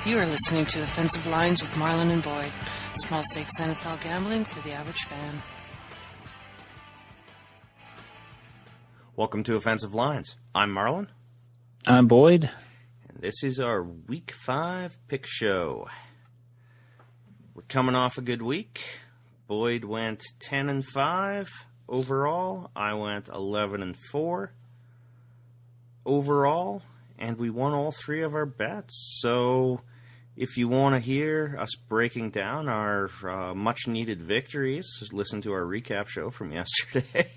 You are listening to Offensive Lines with Marlon and Boyd. Small stakes NFL gambling for the average fan. Welcome to Offensive Lines. I'm Marlon. I'm Boyd. And this is our Week 5 pick show. We're coming off a good week. Boyd went 10-5 overall. I went 11-4 overall. And we won all three of our bets. So if you want to hear us breaking down our much-needed victories, just listen to our recap show from yesterday.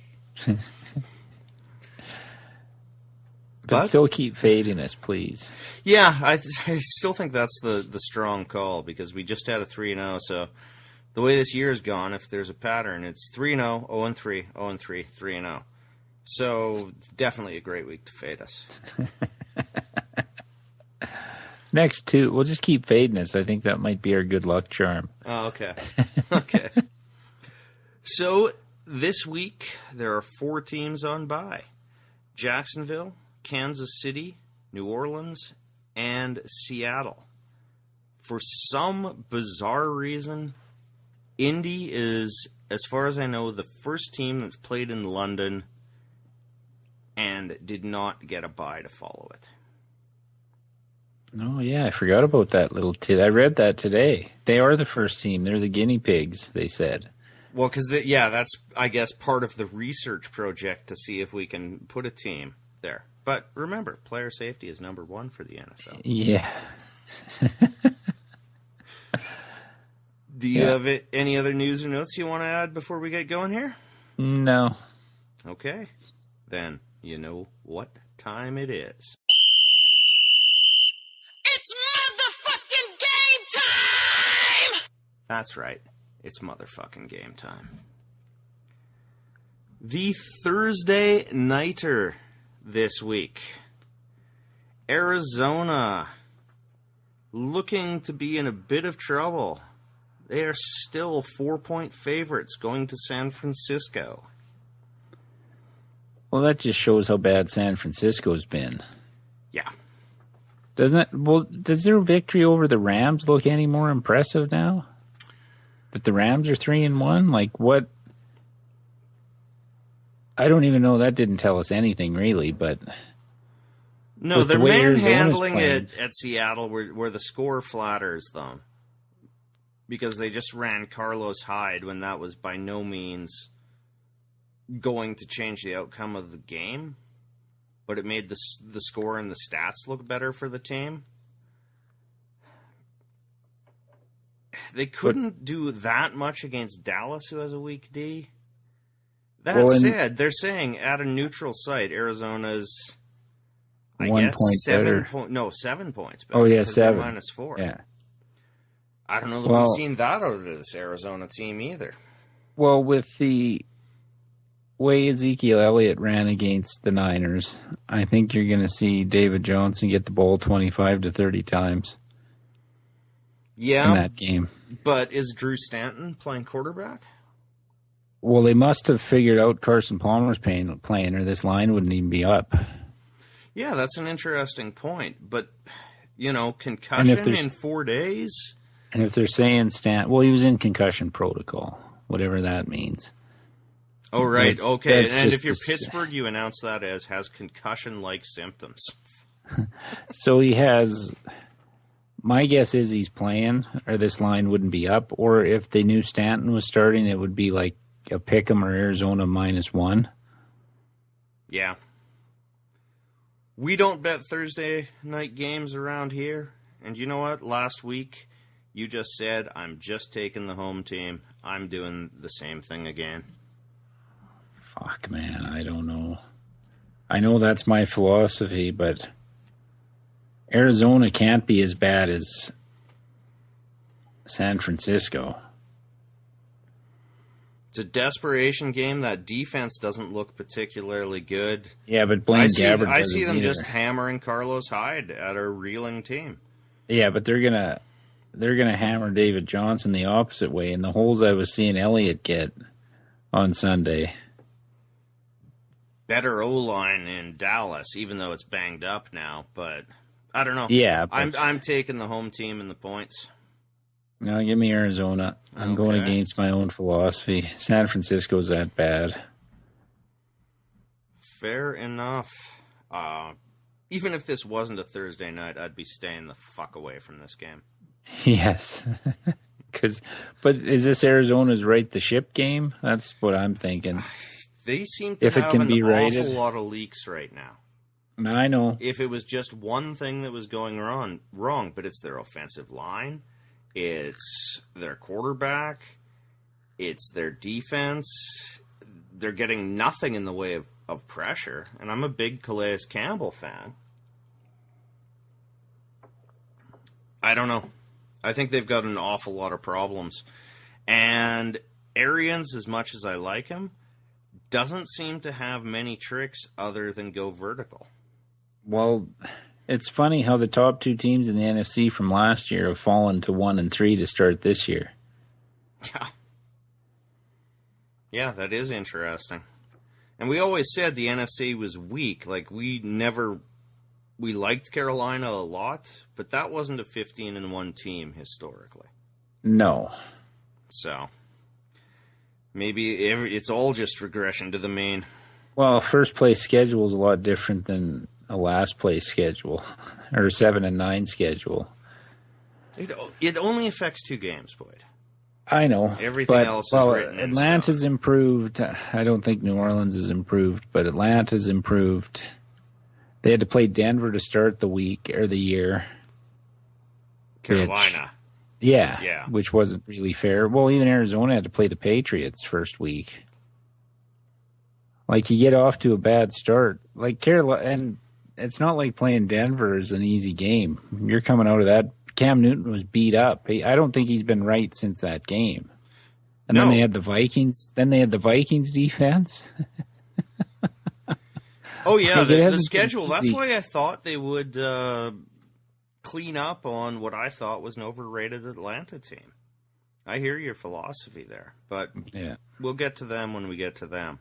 But still keep fading us, please. Yeah, I still think that's the strong call, because we just had a 3-0. So the way this year has gone, if there's a pattern, it's 3-0, 0-3, 0-3, 3-0. So definitely a great week to fade us. Next two, we'll just keep fading us. I think that might be our good luck charm. Oh, okay. Okay. So this week, there are 4 teams on bye. Jacksonville, Kansas City, New Orleans, and Seattle. For some bizarre reason, Indy is, as far as I know, the first team that's played in London and did not get a bye to follow it. Oh, yeah, I forgot about that little tidbit. I read that today. They are the first team. They're the guinea pigs, they said. Well, because, that's, I guess, part of the research project to see if we can put a team there. But remember, player safety is number 1 for the NFL. Yeah. Do you have any other news or notes you want to add before we get going here? No. Okay. Then you know what time it is. It's motherfucking game time! That's right. It's motherfucking game time. The Thursday nighter this week. Arizona looking to be in a bit of trouble. They are still 4-point favorites going to San Francisco. Well, that just shows how bad San Francisco's been. Yeah. Doesn't it? Well, does their victory over the Rams look any more impressive now? That the Rams are 3-1? Like, what? I don't even know. That didn't tell us anything, really, but... No, they're manhandling it at Seattle where the score flatters them. Because they just ran Carlos Hyde when that was by no means going to change the outcome of the game. But it made the score and the stats look better for the team. They couldn't do that much against Dallas, who has a weak D. That said, they're saying at a neutral site, Arizona's, I guess, 7 points better. Oh, yeah, 7. -4. Yeah. I don't know that we've seen that out of this Arizona team either. Well, with the way Ezekiel Elliott ran against the Niners, I think you're going to see David Johnson get the ball 25 to 30 times. Yeah. In that game. But is Drew Stanton playing quarterback? Well, they must have figured out Carson Palmer's playing, or this line wouldn't even be up. Yeah, that's an interesting point. But, concussion in 4 days... And if they're saying well, he was in concussion protocol, whatever that means. Oh, right. Okay. And if you're Pittsburgh, you announce that as has concussion-like symptoms. So he has... My guess is he's playing, or this line wouldn't be up. Or if they knew Stanton was starting, it would be like a Pick'em or Arizona -1. Yeah. We don't bet Thursday night games around here. And you know what? Last week... You just said, I'm just taking the home team. I'm doing the same thing again. Fuck, man, I don't know. I know that's my philosophy, but Arizona can't be as bad as San Francisco. It's a desperation game. That defense doesn't look particularly good. Yeah, but Blaine Gabbert I see them just hammering Carlos Hyde at a reeling team. Yeah, but they're gonna hammer David Johnson the opposite way. And the holes I was seeing Elliott get on Sunday. Better O-line in Dallas, even though it's banged up now. But I don't know. Yeah, I'm taking the home team in the points. No, give me Arizona. I'm going against my own philosophy. San Francisco's that bad. Fair enough. Even if this wasn't a Thursday night, I'd be staying the fuck away from this game. Yes. But is this Arizona's right the ship game? That's what I'm thinking. They seem to have an awful lot of leaks right now. I know. If it was just one thing that was going wrong, but it's their offensive line, it's their quarterback, it's their defense. They're getting nothing in the way of pressure, and I'm a big Calais Campbell fan. I don't know. I think they've got an awful lot of problems. And Arians, as much as I like him, doesn't seem to have many tricks other than go vertical. Well, it's funny how the top two teams in the NFC from last year have fallen to 1 and 3 to start this year. Yeah. Yeah, that is interesting. And we always said the NFC was weak. Like, we liked Carolina a lot, but that wasn't a 15-1 team historically. No. So, maybe it's all just regression to the mean. Well, first place schedule is a lot different than a last place schedule or a 7-9 schedule. It only affects 2 games, Boyd. I know. Everything else is written in Atlanta's stone. improved. I don't think New Orleans has improved, but Atlanta's improved. They had to play Denver to start the week or the year. Carolina. Which wasn't really fair. Well, even Arizona had to play the Patriots first week. Like, you get off to a bad start. Like, Carolina, and it's not like playing Denver is an easy game. You're coming out of that. Cam Newton was beat up. I don't think he's been right since that game. And then they had the Vikings. Then they had the Vikings defense. Oh, yeah, the schedule. That's why I thought they would clean up on what I thought was an overrated Atlanta team. I hear your philosophy there, but we'll get to them when we get to them.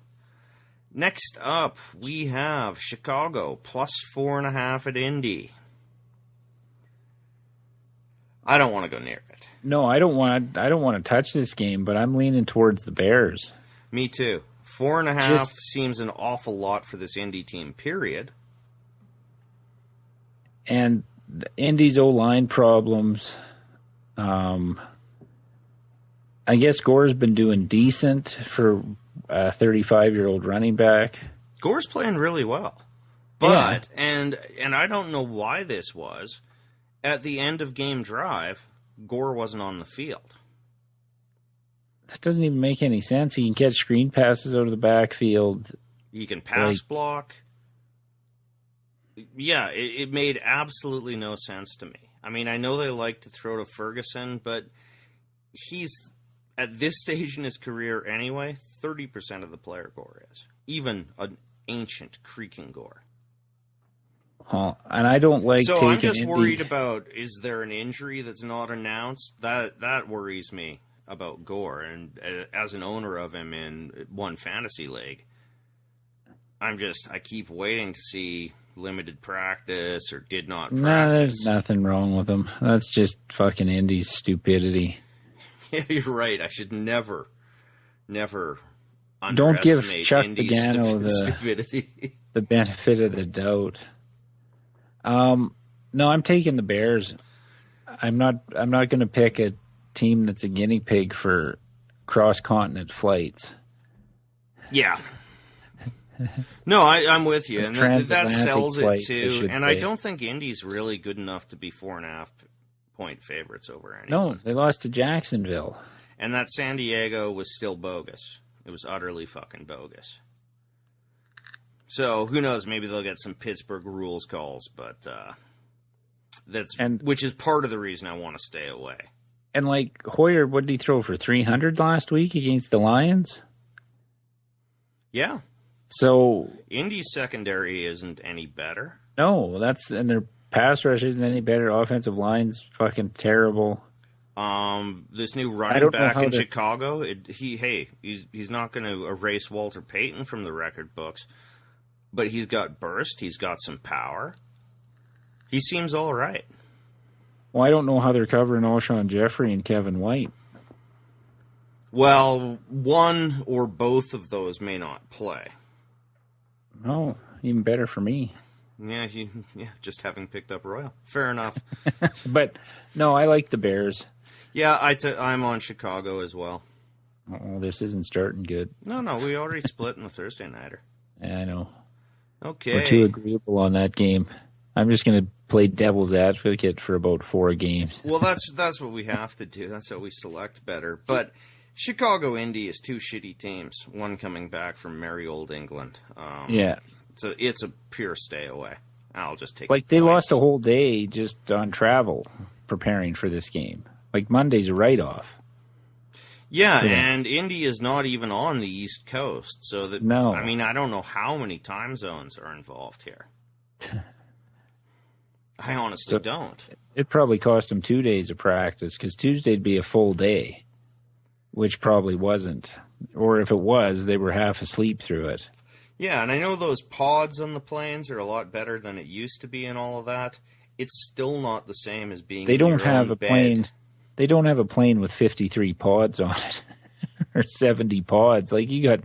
Next up, we have Chicago plus 4.5 at Indy. I don't want to go near it. No, I don't want to touch this game, but I'm leaning towards the Bears. Me too. 4.5 seems an awful lot for this Indy team, period. And the Indy's O-line problems. I guess Gore's been doing decent for a 35-year-old running back. Gore's playing really well. But, and I don't know why this was, at the end of game drive, Gore wasn't on the field. That doesn't even make any sense. He can catch screen passes out of the backfield. He can pass block. Yeah, it made absolutely no sense to me. I mean, I know they like to throw to Ferguson, but he's, at this stage in his career anyway, 30% of the player Gore is. Even an ancient, creaking Gore. And I don't like So taking I'm just Indy. worried about, is there an injury that's not announced? That worries me about Gore. And as an owner of him in one fantasy league, I keep waiting to see limited practice or did not practice. No, there's nothing wrong with him. That's just fucking Indy's stupidity. Yeah, you're right. I should never Don't give underestimate Chuck Indy's Pagano stupidity. the benefit of the doubt. No, I'm taking the Bears. I'm not going to pick a team that's a guinea pig for cross-continent flights. Yeah. No, I'm with you, and that Transatlantic sells it flights, too. And say. I don't think Indy's really good enough to be 4.5 point favorites over anyone. No, they lost to Jacksonville. And that San Diego was still bogus. It was utterly fucking bogus. So who knows? Maybe they'll get some Pittsburgh rules calls, but which is part of the reason I want to stay away. And like Hoyer, what did he throw for 300 last week against the Lions? Yeah. So Indy's secondary isn't any better. No, and their pass rush isn't any better. Offensive line's fucking terrible. This new running back in Chicago, he's not going to erase Walter Payton from the record books, but he's got burst, he's got some power. He seems all right. Well, I don't know how they're covering Alshon Jeffrey and Kevin White. Well, one or both of those may not play. Oh, even better for me. Yeah, just having picked up Royal. Fair enough. But, no, I like the Bears. Yeah, I'm on Chicago as well. Oh, this isn't starting good. No, we already split in the Thursday nighter. Yeah, I know. Okay. We're too agreeable on that game. I'm just going to play devil's advocate for about 4 games. Well, that's what we have to do. That's how we select better. But Chicago Indy is 2 shitty teams. One coming back from merry old England. Yeah. So it's a pure stay away. I'll just take they lost a whole day just on travel preparing for this game. Like Monday's a write-off. Yeah, and Indy is not even on the East Coast. So no. I mean, I don't know how many time zones are involved here. I honestly don't. It probably cost them 2 days of practice because Tuesday'd be a full day, which probably wasn't. Or if it was, they were half asleep through it. Yeah, and I know those pods on the planes are a lot better than it used to be and all of that. It's still not the same as being They in don't your have own a bed. plane. They don't have a plane with 53 pods on it or 70 pods. Like, you got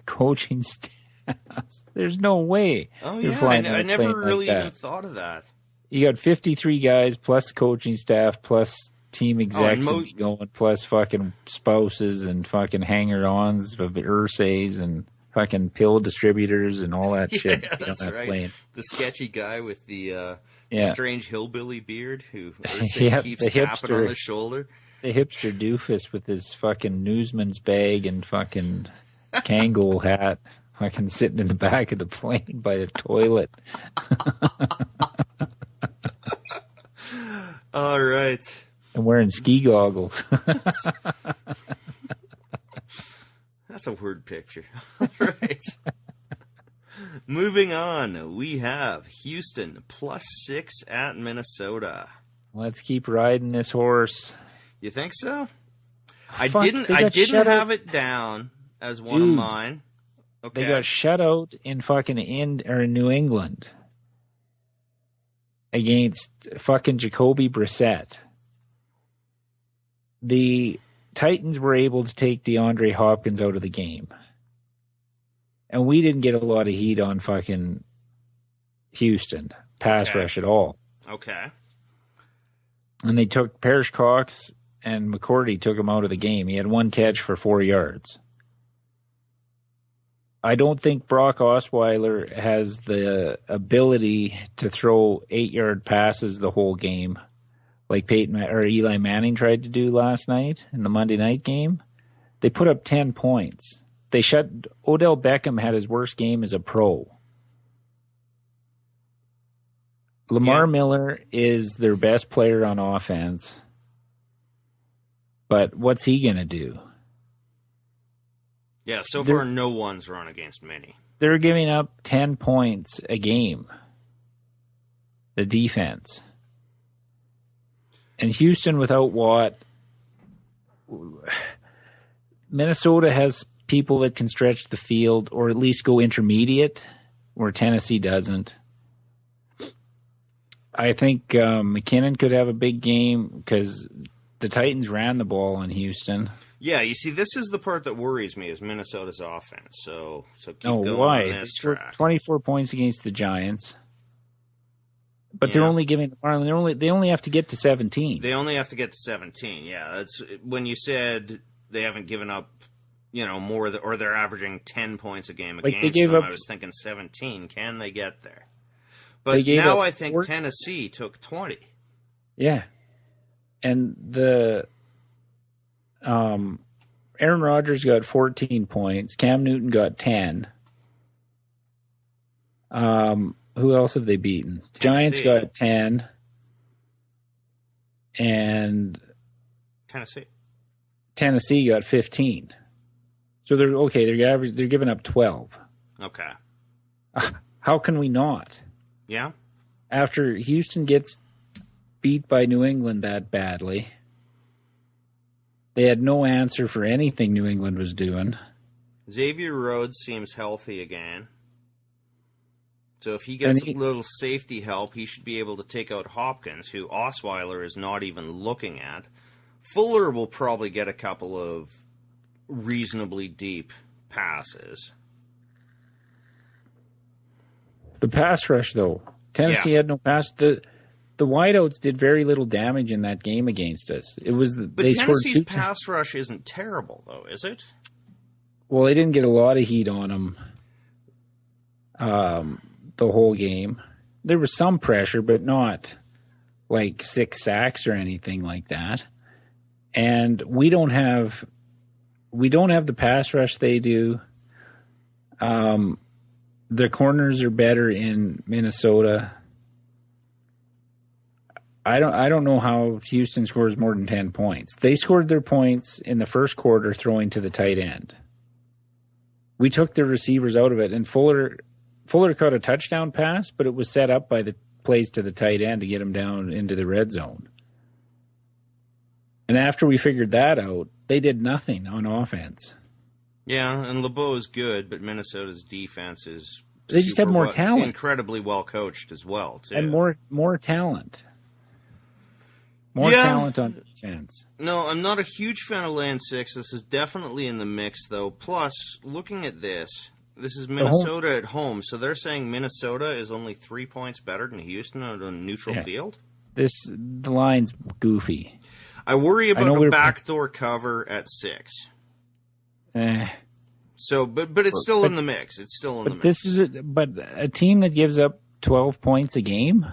coaching staffs. There's no way. Oh, you're yeah. flying I a never plane really like that. even thought of that. You got 53 guys plus coaching staff plus team execs and be going plus fucking spouses and fucking hanger-ons of Ursays and fucking pill distributors and all that shit. Yeah, that's right. Plane. The sketchy guy with the strange hillbilly beard who keeps tapping on the shoulder. The hipster doofus with his fucking newsman's bag and fucking Kangol hat fucking sitting in the back of the plane by the toilet. All right. And wearing ski goggles. That's a word picture. All right. Moving on, we have Houston +6 at Minnesota. Let's keep riding this horse. You think so? I didn't have it down as one of mine. Okay. They got shut out in fucking New England against fucking Jacoby Brissett. The Titans were able to take DeAndre Hopkins out of the game. And we didn't get a lot of heat on fucking Houston pass rush at all. Okay. And they took Parrish Cox and McCourty took him out of the game. He had 1 catch for 4 yards. I don't think Brock Osweiler has the ability to throw 8-yard passes the whole game like Eli Manning tried to do last night in the Monday night game. They put up 10 points. Odell Beckham had his worst game as a pro. Lamar Miller is their best player on offense. But what's he going to do? Yeah, so far no one's run against many. They're giving up 10 points a game. The defense. And Houston without Watt. Minnesota has people that can stretch the field or at least go intermediate, where Tennessee doesn't. I think McKinnon could have a big game because the Titans ran the ball in Houston. Yeah, you see, this is the part that worries me is Minnesota's offense. So keep going on this track. 24 points against the Giants. But they're only giving Marlon. They only have to get to 17. They only have to get to 17. Yeah, that's when you said they haven't given up, more or they're averaging 10 points a game against them. I was thinking 17. Can they get there? But now I think Tennessee took 20. Yeah, and the Aaron Rodgers got 14 points. Cam Newton got 10. Who else have they beaten? Tennessee. Giants got 10. And Tennessee got 15. So they're okay. They're giving up 12. Okay. How can we not? Yeah. After Houston gets beat by New England that badly, they had no answer for anything New England was doing. Xavier Rhodes seems healthy again. So if he gets a little safety help, he should be able to take out Hopkins, who Osweiler is not even looking at. Fuller will probably get a couple of reasonably deep passes. The pass rush, though. Tennessee had no pass. The wideouts did very little damage in that game against us. But Tennessee's pass rush isn't terrible, though, is it? Well, they didn't get a lot of heat on them the whole game. There was some pressure, but not like 6 sacks or anything like that. And we don't have the pass rush they do. The corners are better in Minnesota. I don't know how Houston scores more than 10 points. They scored their points in the first quarter throwing to the tight end. We took the receivers out of it, and Fuller caught a touchdown pass, but it was set up by the plays to the tight end to get him down into the red zone. And after we figured that out, they did nothing on offense. Yeah, and LeBeau is good, but Minnesota's defense is they just have more talent, incredibly well coached as well, too, and more talent. More talent on defense. No, I'm not a huge fan of laying 6. This is definitely in the mix, though. Plus, looking at this is Minnesota at home, so they're saying Minnesota is only 3 points better than Houston on a neutral field? The line's goofy. I worry about a backdoor cover at 6. So, but it's still in the mix. It's still in the mix. But a team that gives up 12 points a game?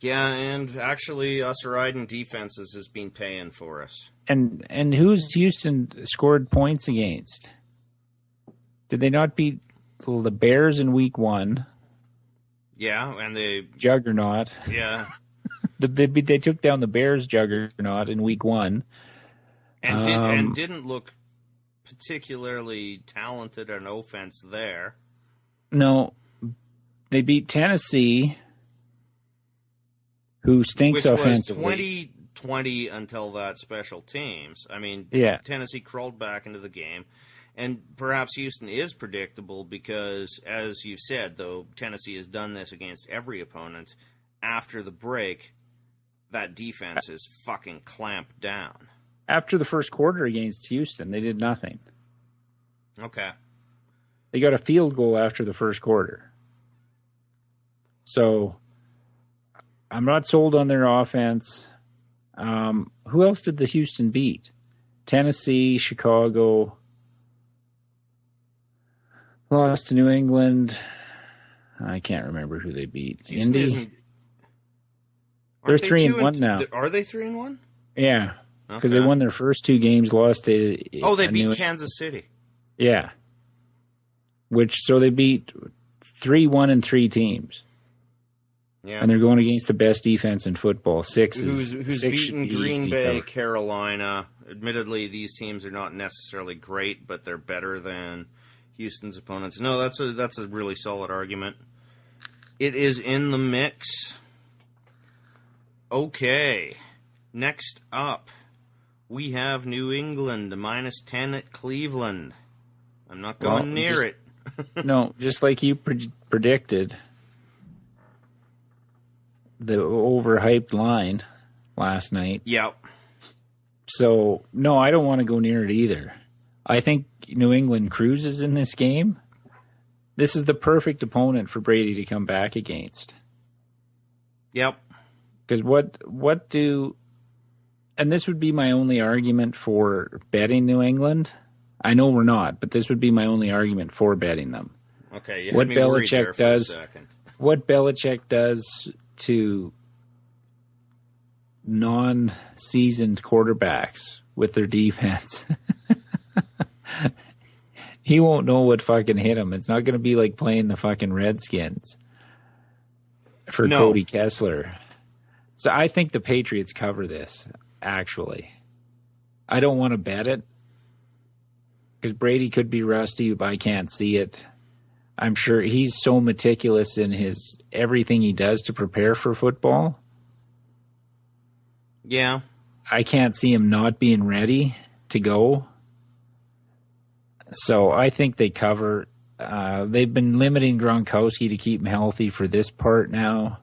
Yeah, and actually, us riding defenses has been paying for us. And who's Houston scored points against? Did they not beat the Bears in week 1? Yeah, and they juggernaut. Yeah, they took down the Bears juggernaut in week 1, and didn't look particularly talented on offense there. No, they beat Tennessee, who stinks offensively. Which was 20-20 until that special teams. I mean, Tennessee crawled back into the game. And perhaps Houston is predictable because, as you said, though, Tennessee has done this against every opponent. After the break, that defense is fucking clamped down. After the first quarter against Houston, they did nothing. Okay. They got a field goal after the first quarter. So, I'm not sold on their offense. Who else did the Houston beat? Tennessee, Chicago. Lost to New England. I can't remember who they beat. Indy. They're 3-1 now. Are they 3-1? Yeah, because they won their first 2 games. Lost to. They beat Kansas City. Yeah. So they beat 3-1 and 3 teams. Yeah, and they're going against the best defense in football. Who's beaten Green Bay, Carolina. Admittedly, these teams are not necessarily great, but they're better than Houston's opponents. No, that's a really solid argument. It is in the mix. Okay. Next up, we have New England -10 at Cleveland. I'm not going near it. No, just like you predicted, the overhyped line last night. Yep. So, no, I don't want to go near it either. I think New England cruises in this game. This is the perfect opponent for Brady to come back against. Yep. Because and this would be my only argument for betting New England. I know we're not, but this would be my only argument for betting them. Okay, you had me worried there for a second. What Belichick does to non-seasoned quarterbacks with their defense. He won't know what fucking hit him. It's not going to be like playing the fucking Redskins for Cody Kessler. So I think the Patriots cover this, actually. I don't want to bet it because Brady could be rusty, but I can't see it. I'm sure he's so meticulous in his everything he does to prepare for football. Yeah. I can't see him not being ready to go. So I think they cover. They've been limiting Gronkowski to keep him healthy for this part now.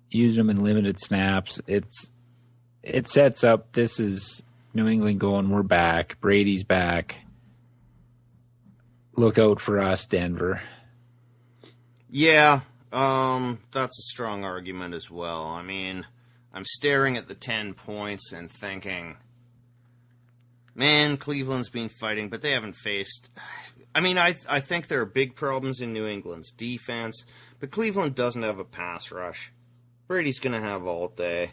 Use him in limited snaps. It sets up. This is New England going, we're back. Brady's back. Look out for us, Denver. Yeah, that's a strong argument as well. I mean, I'm staring at the 10 points and thinking, man, Cleveland's been fighting, but they haven't faced... I mean, I think there are big problems in New England's defense, but Cleveland doesn't have a pass rush. Brady's going to have all day.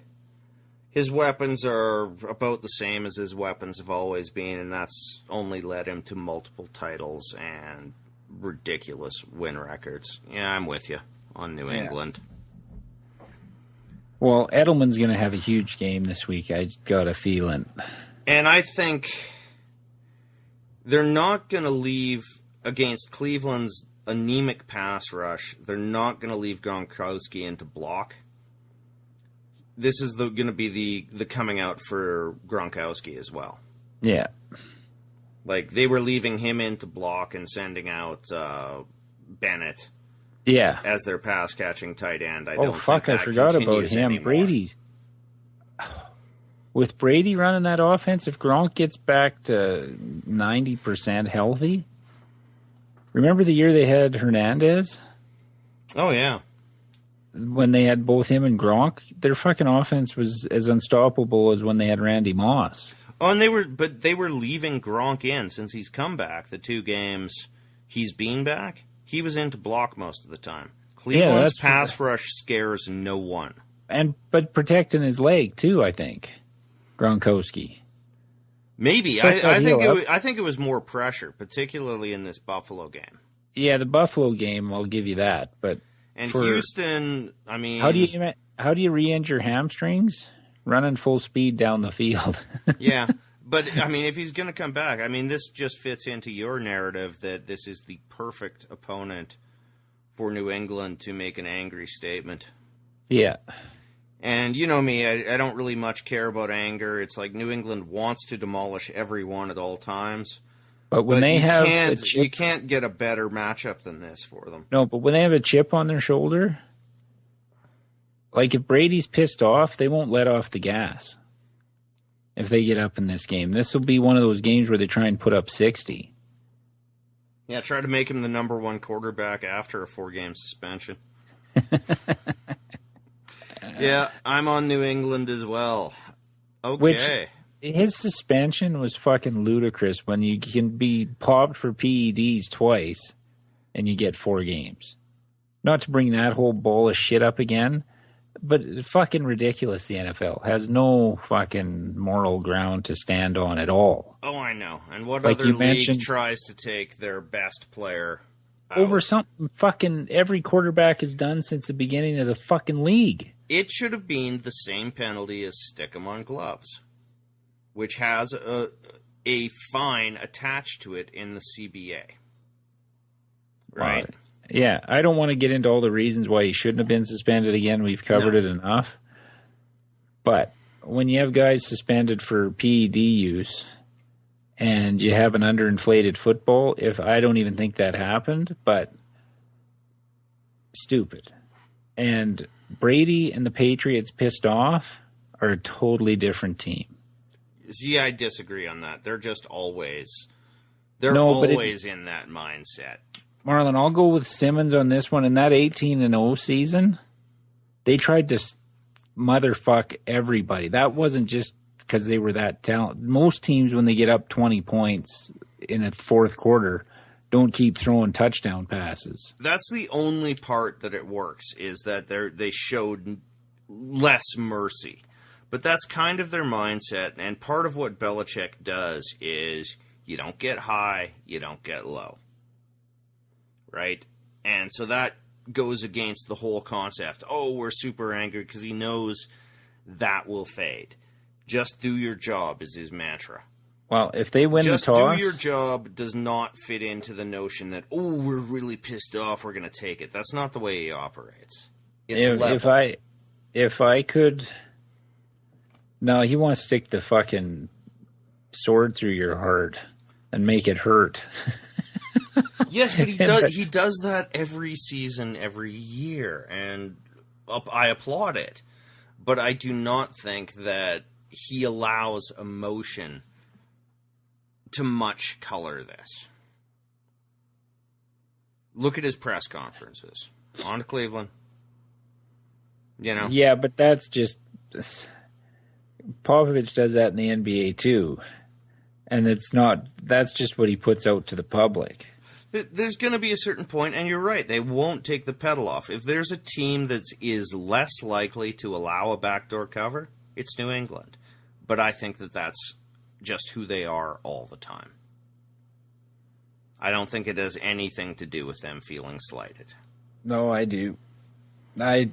His weapons are about the same as his weapons have always been, and that's only led him to multiple titles and ridiculous win records. Yeah, I'm with you on New England. Well, Edelman's going to have a huge game this week. I got a feeling. And I think they're not going to leave, against Cleveland's anemic pass rush, they're not going to leave Gronkowski in to block. This is going to be the coming out for Gronkowski as well. Yeah. Like, they were leaving him in to block and sending out Bennett as their pass-catching tight end. I forgot about him. Anymore. Brady's. With Brady running that offense, if Gronk gets back to 90% healthy, remember the year they had Hernandez? Oh, yeah. When they had both him and Gronk, their fucking offense was as unstoppable as when they had Randy Moss. Oh, and they were leaving Gronk in since he's come back. The 2 games he's been back, he was in to block most of the time. Cleveland's pass rush scares no one. But protecting his leg too, I think. Gronkowski. Maybe. I think it was more pressure, particularly in this Buffalo game. Yeah, the Buffalo game, I'll give you that, but and Houston, I mean... How do you re-injure hamstrings? Running full speed down the field. Yeah, but, I mean, if he's going to come back, I mean, this just fits into your narrative that this is the perfect opponent for New England to make an angry statement. Yeah. And you know me, I don't really much care about anger. It's like New England wants to demolish everyone at all times. But when they have a chip, you can't get a better matchup than this for them. No, but when they have a chip on their shoulder, like if Brady's pissed off, they won't let off the gas. If they get up in this game, this will be one of those games where they try and put up 60. Yeah, try to make him the number 1 quarterback after a 4-game suspension. Yeah, I'm on New England as well. Okay. His suspension was fucking ludicrous when you can be popped for PEDs twice and you get 4 games. Not to bring that whole ball of shit up again, but fucking ridiculous the NFL. Has no fucking moral ground to stand on at all. Oh, I know. And what other league tries to take their best player out? Over something fucking every quarterback has done since the beginning of the fucking league. It should have been the same penalty as stick 'em on gloves, which has a fine attached to it in the CBA. Right? Yeah, I don't want to get into all the reasons why he shouldn't have been suspended again. We've covered it enough. But when you have guys suspended for PED use and you have an underinflated football, I don't even think that happened, but stupid. And Brady and the Patriots pissed off are a totally different team. See, I disagree on that. They're just always in that mindset. Marlon, I'll go with Simmons on this one. In that 18-0 season, they tried to motherfuck everybody. That wasn't just because they were that talented. Most teams, when they get up 20 points in a fourth quarter, don't keep throwing touchdown passes. That's the only part that it works, is that they showed less mercy. But that's kind of their mindset, and part of what Belichick does is you don't get high, you don't get low. Right? And so that goes against the whole concept. Oh, we're super angry, because he knows that will fade. Just do your job is his mantra. Well, if they win the toss... Just do your job does not fit into the notion that, oh, we're really pissed off, we're going to take it. That's not the way he operates. If I could... No, he wants to stick the fucking sword through your heart and make it hurt. Yes, but he does that every season, every year, and I applaud it. But I do not think that he allows emotion to much color this. Look at his press conferences. On to Cleveland. You know? Yeah, but that's just... Popovich does that in the NBA too. And that's just what he puts out to the public. There's going to be a certain point, and you're right, they won't take the pedal off. If there's a team that is less likely to allow a backdoor cover, it's New England. But I think that that's just who they are all the time. I don't think it has anything to do with them feeling slighted. No, I do. I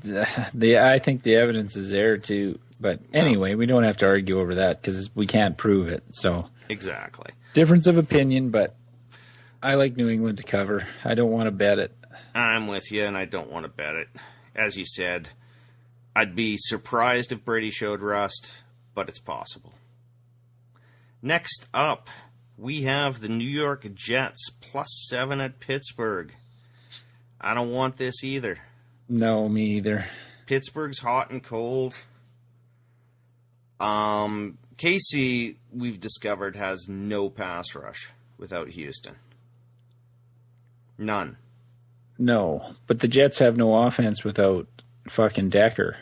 think the evidence is there too. But anyway, we don't have to argue over that because we can't prove it. So exactly. Difference of opinion, but I like New England to cover. I don't want to bet it. I'm with you, and I don't want to bet it. As you said, I'd be surprised if Brady showed rust, but it's possible. Next up, we have the New York Jets +7 at Pittsburgh. I don't want this either. No, me either. Pittsburgh's hot and cold. KC, we've discovered, has no pass rush without Houston. None. No, but the Jets have no offense without fucking Decker.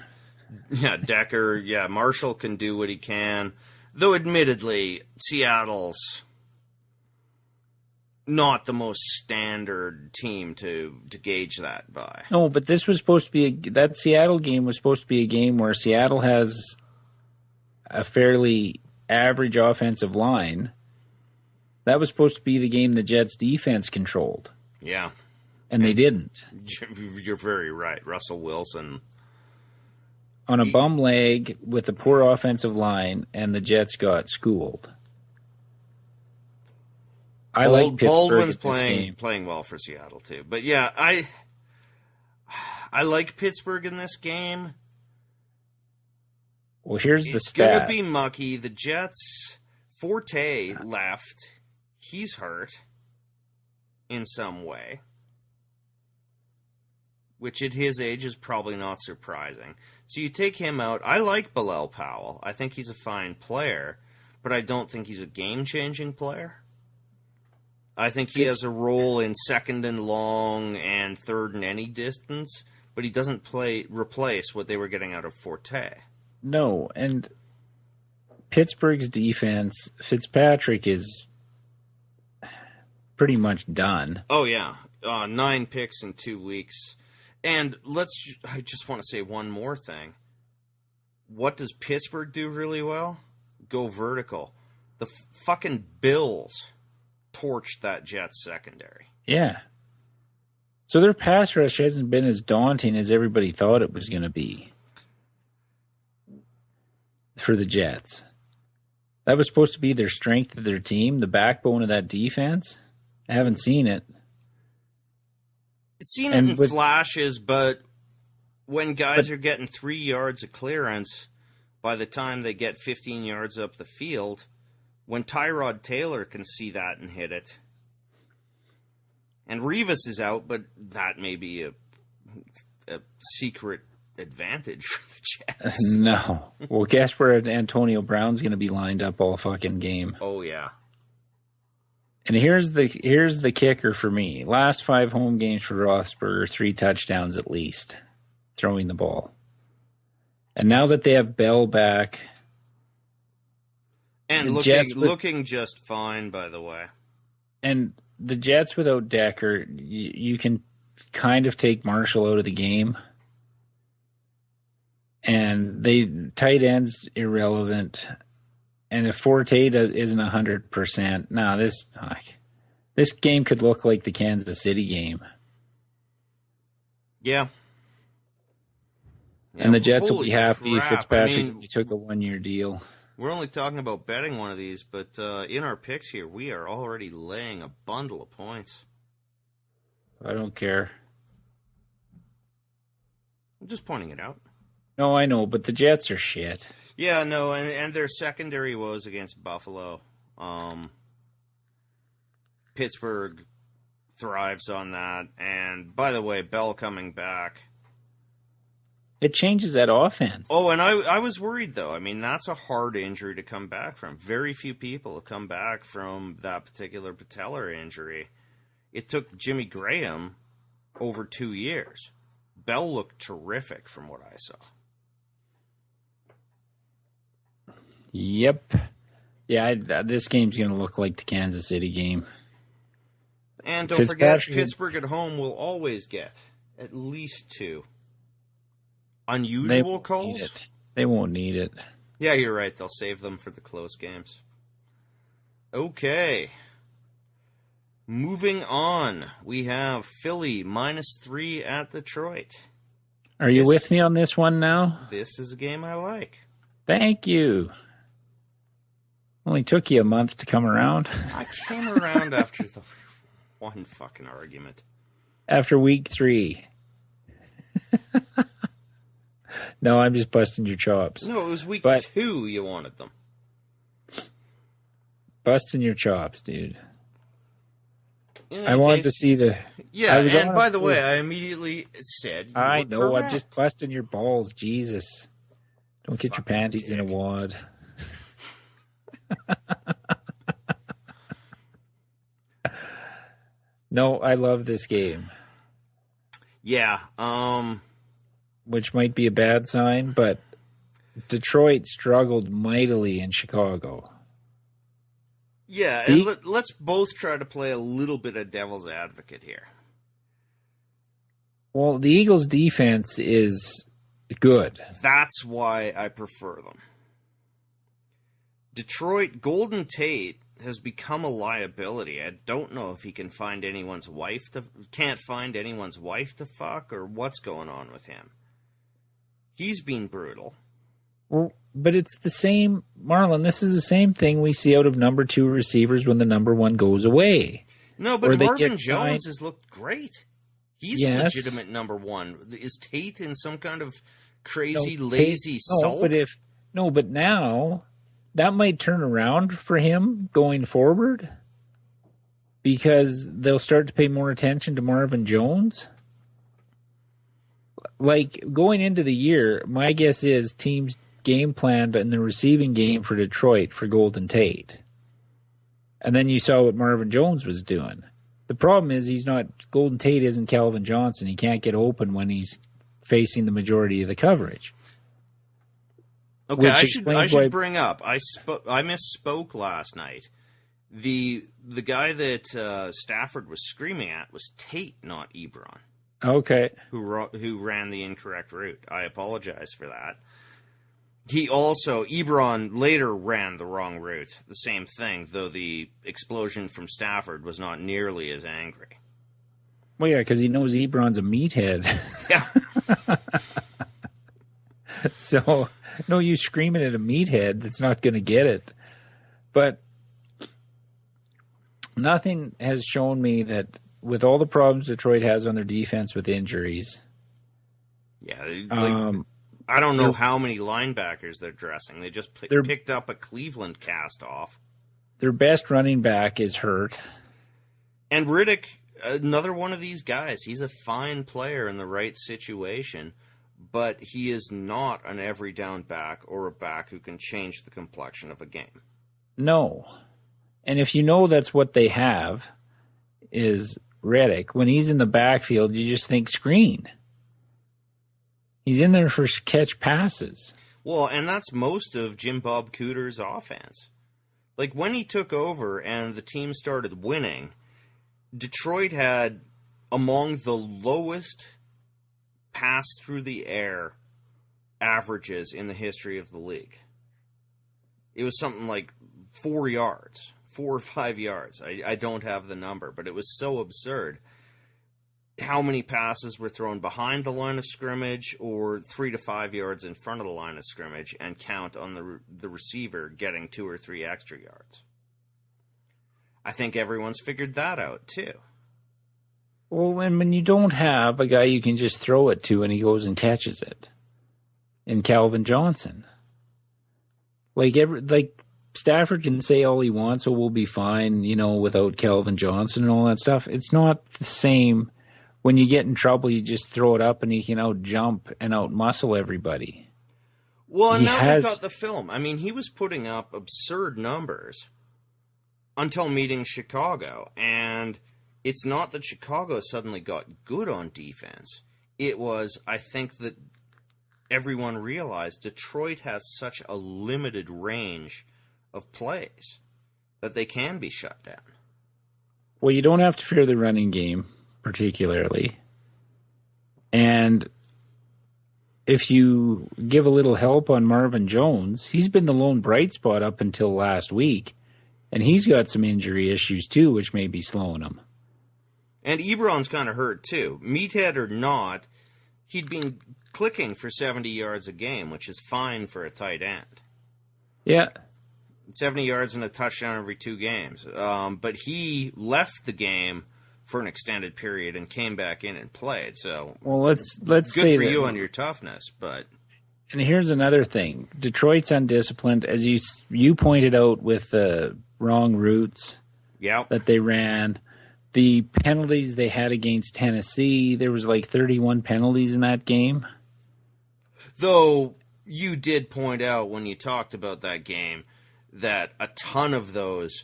Yeah, Decker. Yeah, Marshall can do what he can. Though, admittedly, Seattle's not the most standard team to gauge that by. No, but this was supposed to be that Seattle game was supposed to be a game where Seattle has a fairly average offensive line. That was supposed to be the game the Jets defense controlled. Yeah. And they didn't. You're very right. Russell Wilson. On a bum leg with a poor offensive line, and the Jets got schooled. I like Pittsburgh. Baldwin's playing well for Seattle, too. But yeah, I like Pittsburgh in this game. Well, here's the stat. It's going to be mucky. The Jets, Forte left. He's hurt in some way, which at his age is probably not surprising. So you take him out. I like Bilal Powell. I think he's a fine player, but I don't think he's a game-changing player. I think he has a role in second and long and third and any distance, but he doesn't replace what they were getting out of Forte. No, and Pittsburgh's defense, Fitzpatrick is pretty much done. Oh, yeah. 9 picks in 2 weeks. And I just want to say one more thing. What does Pittsburgh do really well? Go vertical. The fucking Bills torched that Jets secondary. Yeah. So their pass rush hasn't been as daunting as everybody thought it was going to be for the Jets. That was supposed to be their strength of their team, the backbone of that defense. I haven't seen it. Seen it in flashes, but when guys are getting 3 yards of clearance by the time they get 15 yards up the field, when Tyrod Taylor can see that and hit it, and Revis is out, but that may be a secret advantage for the Jets. No. Well, guess where Antonio Brown's going to be lined up all fucking game. Oh, yeah. And here's the kicker for me. Last 5 home games for Roethlisberger, 3 touchdowns at least, throwing the ball. And now that they have Bell back, and looking just fine, by the way. And the Jets without Decker, you can kind of take Marshall out of the game. And tight ends irrelevant. And if Forte isn't 100%, this game could look like the Kansas City game. Yeah. And the Jets will be happy if Fitzpatrick took a 1-year deal. We're only talking about betting one of these, but in our picks here, we are already laying a bundle of points. I don't care. I'm just pointing it out. No, I know, but the Jets are shit. Yeah, no, and their secondary woes against Buffalo. Pittsburgh thrives on that. And by the way, Bell coming back. It changes that offense. Oh, and I was worried, though. I mean, that's a hard injury to come back from. Very few people have come back from that particular patellar injury. It took Jimmy Graham over 2 years. Bell looked terrific from what I saw. Yep. Yeah, this game's going to look like the Kansas City game. And don't forget, Pittsburgh at home will always get at least 2. Unusual calls? They won't need it. Yeah, you're right. They'll save them for the close games. Okay. Moving on. We have Philly -3 at Detroit. Are you with me on this one now? This is a game I like. Thank you. Only took you a month to come around. I came around after the one fucking argument. After week 3. No, I'm just busting your chops. No, it was week 2 you wanted them. Busting your chops, dude. I wanted to see the... Yeah, and by the way, I immediately said I know, correct. I'm just busting your balls. Jesus. Don't get your panties in a wad. No, I love this game. Yeah, which might be a bad sign, but Detroit struggled mightily in Chicago. Yeah, and let's both try to play a little bit of devil's advocate here. Well, the Eagles' defense is good. That's why I prefer them. Detroit, Golden Tate has become a liability. I don't know if he can't find anyone's wife to fuck, or what's going on with him. He's been brutal. Well, but it's the same, Marlon, this is the same thing we see out of number 2 receivers when the number 1 goes away. No, but Marvin Jones has looked great. He's a legitimate number 1. Is Tate in some kind of crazy, lazy sulk? But now that might turn around for him going forward because they'll start to pay more attention to Marvin Jones. Like, going into the year, my guess is teams game planned in the receiving game for Detroit for Golden Tate. And then you saw what Marvin Jones was doing. The problem is Golden Tate isn't Calvin Johnson. He can't get open when he's facing the majority of the coverage. Okay, I should bring up, I misspoke last night. The guy that Stafford was screaming at was Tate, not Ebron. Okay. Who ran the incorrect route. I apologize for that. Ebron later ran the wrong route. The same thing, though the explosion from Stafford was not nearly as angry. Well, yeah, because he knows Ebron's a meathead. Yeah. So, no use screaming at a meathead that's not going to get it. But nothing has shown me that with all the problems Detroit has on their defense with injuries. Yeah, I don't know how many linebackers they're dressing. They just picked up a Cleveland cast-off. Their best running back is hurt. And Riddick, another one of these guys. He's a fine player in the right situation, but he is not an every down back or a back who can change the complexion of a game. No. And if you know that's what they have, is Riddick, when he's in the backfield, you just think screen. He's in there for catch passes. Well, and that's most of Jim Bob Cooter's offense. Like, when he took over and the team started winning, Detroit had among the lowest pass through the air averages in the history of the league. It was something like 4 yards, 4 or 5 yards. I don't have the number, but it was so absurd. How many passes were thrown behind the line of scrimmage or 3 to 5 yards in front of the line of scrimmage, and count on the receiver getting 2 or 3 extra yards. I think everyone's figured that out too. Well, and when you don't have a guy you can just throw it to and he goes and catches it, in Calvin Johnson. Like Stafford can say all he wants, so we'll be fine, without Calvin Johnson and all that stuff. It's not the same. When you get in trouble, you just throw it up and he can out-jump and out-muscle everybody. Well, and now we've got the film. I mean, he was putting up absurd numbers until meeting Chicago. And it's not that Chicago suddenly got good on defense. It was, I think, that everyone realized Detroit has such a limited range of plays that they can be shut down. Well, you don't have to fear the running game, particularly. And if you give a little help on Marvin Jones, he's been the lone bright spot up until last week. And he's got some injury issues, too, which may be slowing him. And Ebron's kind of hurt, too. Meathead or not, he'd been clicking for 70 yards a game, which is fine for a tight end. Yeah. 70 yards and a touchdown every 2 games. But he left the game for an extended period and came back in and played. So, well, let's good say for that, you on your toughness. But and here's another thing: Detroit's undisciplined, as you pointed out with the wrong routes that they ran. The penalties they had against Tennessee, there was like 31 penalties in that game. Though you did point out when you talked about that game that a ton of those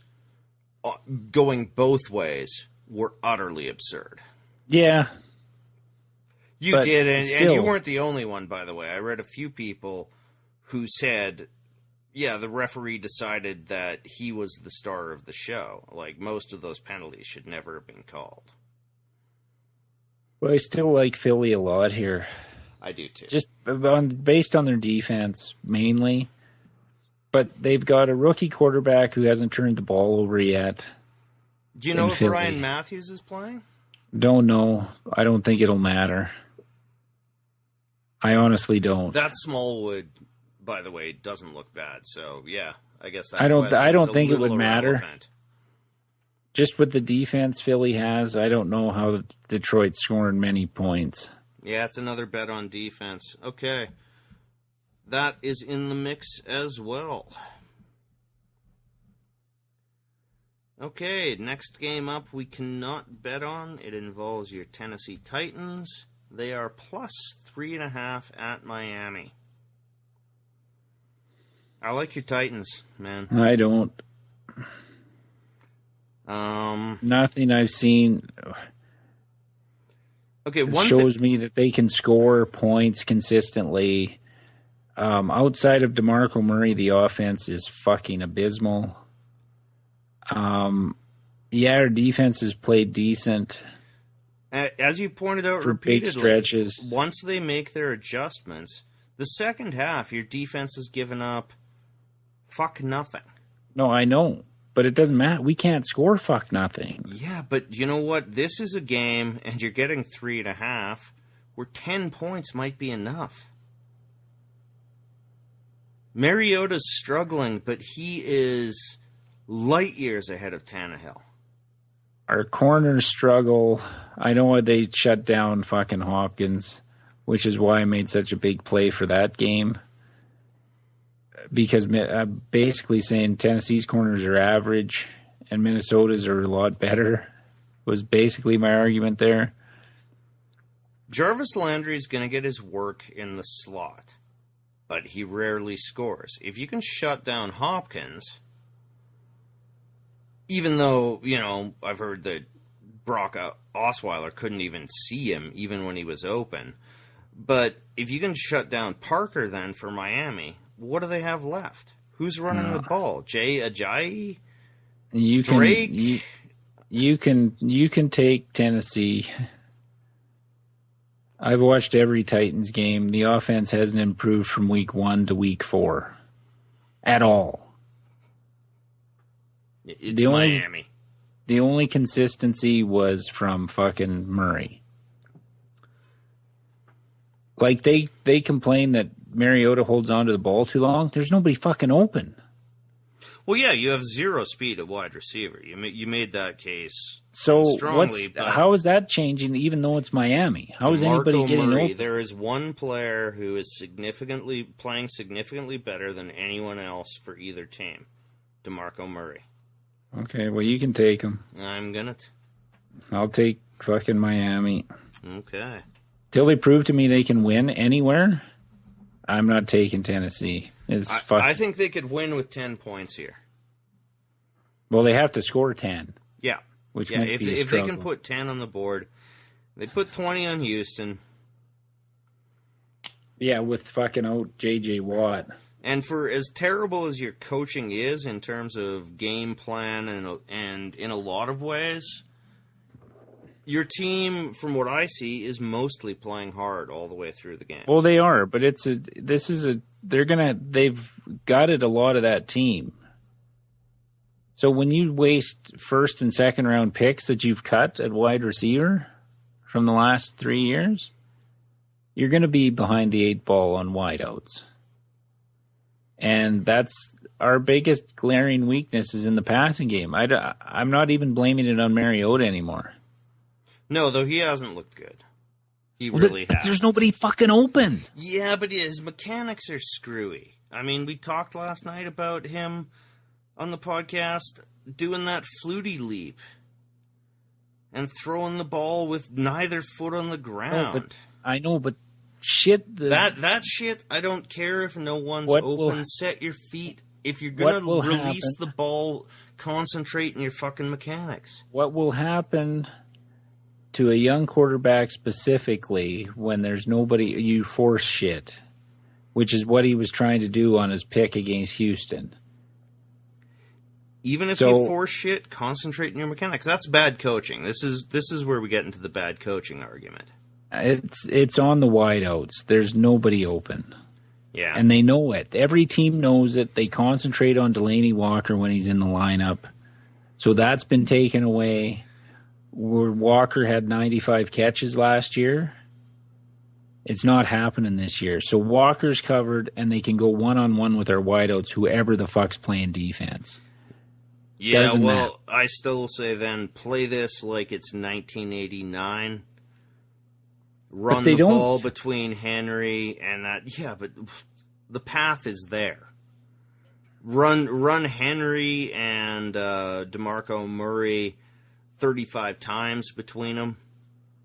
going both ways were utterly absurd. Yeah. You did, and you weren't the only one, by the way. I read a few people who said, yeah, the referee decided that he was the star of the show. Like, most of those penalties should never have been called. Well, I still like Philly a lot here. I do, too. Just based on their defense, mainly. But they've got a rookie quarterback who hasn't turned the ball over yet. Do you know if Ryan Matthews is playing? Don't know. I don't think it'll matter. I honestly don't. That Smallwood, by the way, doesn't look bad. So yeah, I guess that I don't think it would matter. Irrelevant. Just with the defense Philly has, I don't know how Detroit's scoring many points. Yeah, it's another bet on defense. Okay. That is in the mix as well. Okay, next game up we cannot bet on. It involves your Tennessee Titans. They are plus 3.5 at Miami. I like your Titans, man. I don't. Nothing I've seen shows me that they can score points consistently. Outside of DeMarco Murray, the offense is fucking abysmal. Our defense has played decent. As you pointed out for repeatedly, big stretches. Once they make their adjustments, the second half, your defense has given up fuck nothing. No, I know. But it doesn't matter. We can't score fuck nothing. Yeah, but you know what? This is a game, and you're getting 3.5, where 10 points might be enough. Mariota's struggling, but he is light years ahead of Tannehill. Our corners struggle. I know why they shut down fucking Hopkins, which is why I made such a big play for that game. Because I'm basically saying Tennessee's corners are average and Minnesota's are a lot better, was basically my argument there. Jarvis Landry is going to get his work in the slot, but he rarely scores. If you can shut down Hopkins, even though, I've heard that Brock Osweiler couldn't even see him even when he was open. But if you can shut down Parker then for Miami, what do they have left? Who's running the ball? Jay Ajayi? Drake? You can take Tennessee. I've watched every Titans game. The offense hasn't improved from week 1 to week 4 at all. It's Miami. The only consistency was from fucking Murray. Like, they complain that Mariota holds on to the ball too long. There's nobody fucking open. Well, yeah, you have zero speed at wide receiver. You made that case so strongly. How is that changing even though it's Miami? How is anybody getting Murray, open? There is one player who is playing significantly better than anyone else for either team. DeMarco Murray. Okay, well, you can take them. I'm gonna. I'll take fucking Miami. Okay. Till they prove to me they can win anywhere, I'm not taking Tennessee. I think they could win with 10 points here. Well, they have to score 10. Yeah. Which yeah, might be a if they struggle. can put 10 on the board, they put 20 on Houston. Yeah, with fucking out J.J. Watt. And for as terrible as your coaching is in terms of game plan and in a lot of ways, your team, from what I see, is mostly playing hard all the way through the game. Well, they are, but they've gutted a lot of that team. So when you waste first and second round picks that you've cut at wide receiver from the last 3 years, you're going to be behind the 8 ball on wideouts. And that's our biggest glaring weakness is in the passing game. I'm not even blaming it on Mariota anymore. No, though he hasn't looked good. He really has. There's nobody fucking open. Yeah, but his mechanics are screwy. I mean, we talked last night about him on the podcast doing that flutie leap and throwing the ball with neither foot on the ground. I know, but shit. That shit, I don't care if no one's open. Set your feet. If you're going to release the ball, concentrate in your fucking mechanics. What will happen to a young quarterback specifically when there's nobody, you force shit, which is what he was trying to do on his pick against Houston. Even if you force shit, concentrate in your mechanics. That's bad coaching. This is where we get into the bad coaching argument. It's on the wideouts. There's nobody open. Yeah. And they know it. Every team knows it. They concentrate on Delaney Walker when he's in the lineup. So that's been taken away. Where Walker had 95 catches last year. It's not happening this year. So Walker's covered, and they can go one-on-one with our wideouts, whoever the fuck's playing defense. Yeah, doesn't matter. I still say then play this like it's 1989. Run the ball between Henry and that. Yeah, but the path is there. Run Henry and DeMarco Murray 35 times between them.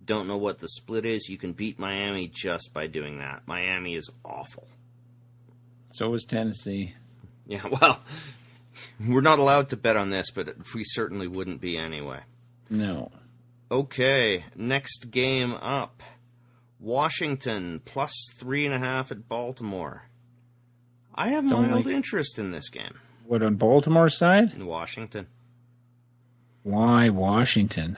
Don't know what the split is. You can beat Miami just by doing that. Miami is awful. So is Tennessee. Yeah, well, we're not allowed to bet on this, but we certainly wouldn't be anyway. No. Okay, next game up. Washington plus 3.5 at Baltimore. I have mild interest in this game. What, on Baltimore's side? In Washington. Why Washington?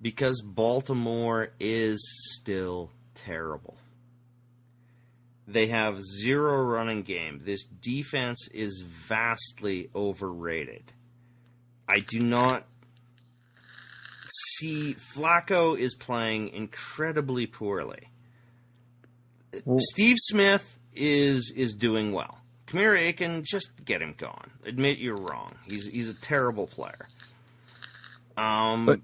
Because Baltimore is still terrible. They have zero running game. This defense is vastly overrated. I do not see... Flacco is playing incredibly poorly. Steve Smith is doing well. Kamir Aiken, just get him gone. Admit you're wrong. He's a terrible player. But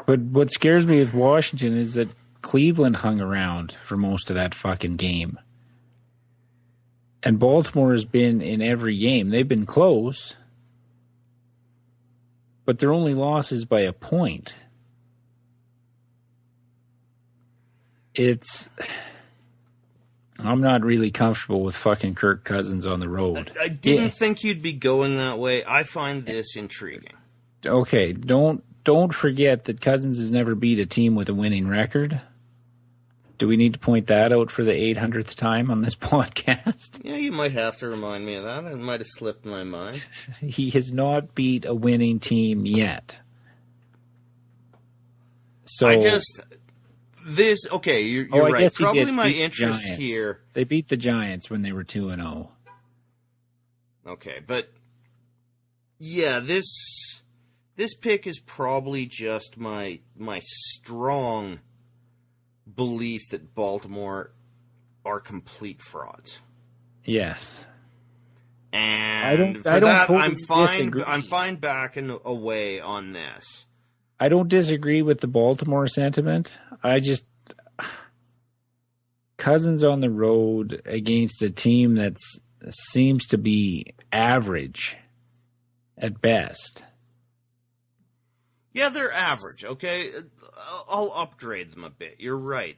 what scares me with Washington is that Cleveland hung around for most of that fucking game. And Baltimore has been in every game. They've been close, but their only loss is by a point. I'm not really comfortable with fucking Kirk Cousins on the road. I didn't think you'd be going that way. I find this intriguing. Okay, don't forget that Cousins has never beat a team with a winning record. Do we need to point that out for the 800th time on this podcast? Yeah, you might have to remind me of that. It might have slipped my mind. He has not beat a winning team yet. So you're right. Probably my interest here. They beat the Giants when they were 2-0. Okay, but yeah, this pick is probably just my strong belief that Baltimore are complete frauds. Yes. And I'm fine backing away on this. I don't disagree with the Baltimore sentiment. Cousins on the road against a team that seems to be average at best. Yeah, they're average, okay? I'll upgrade them a bit. You're right.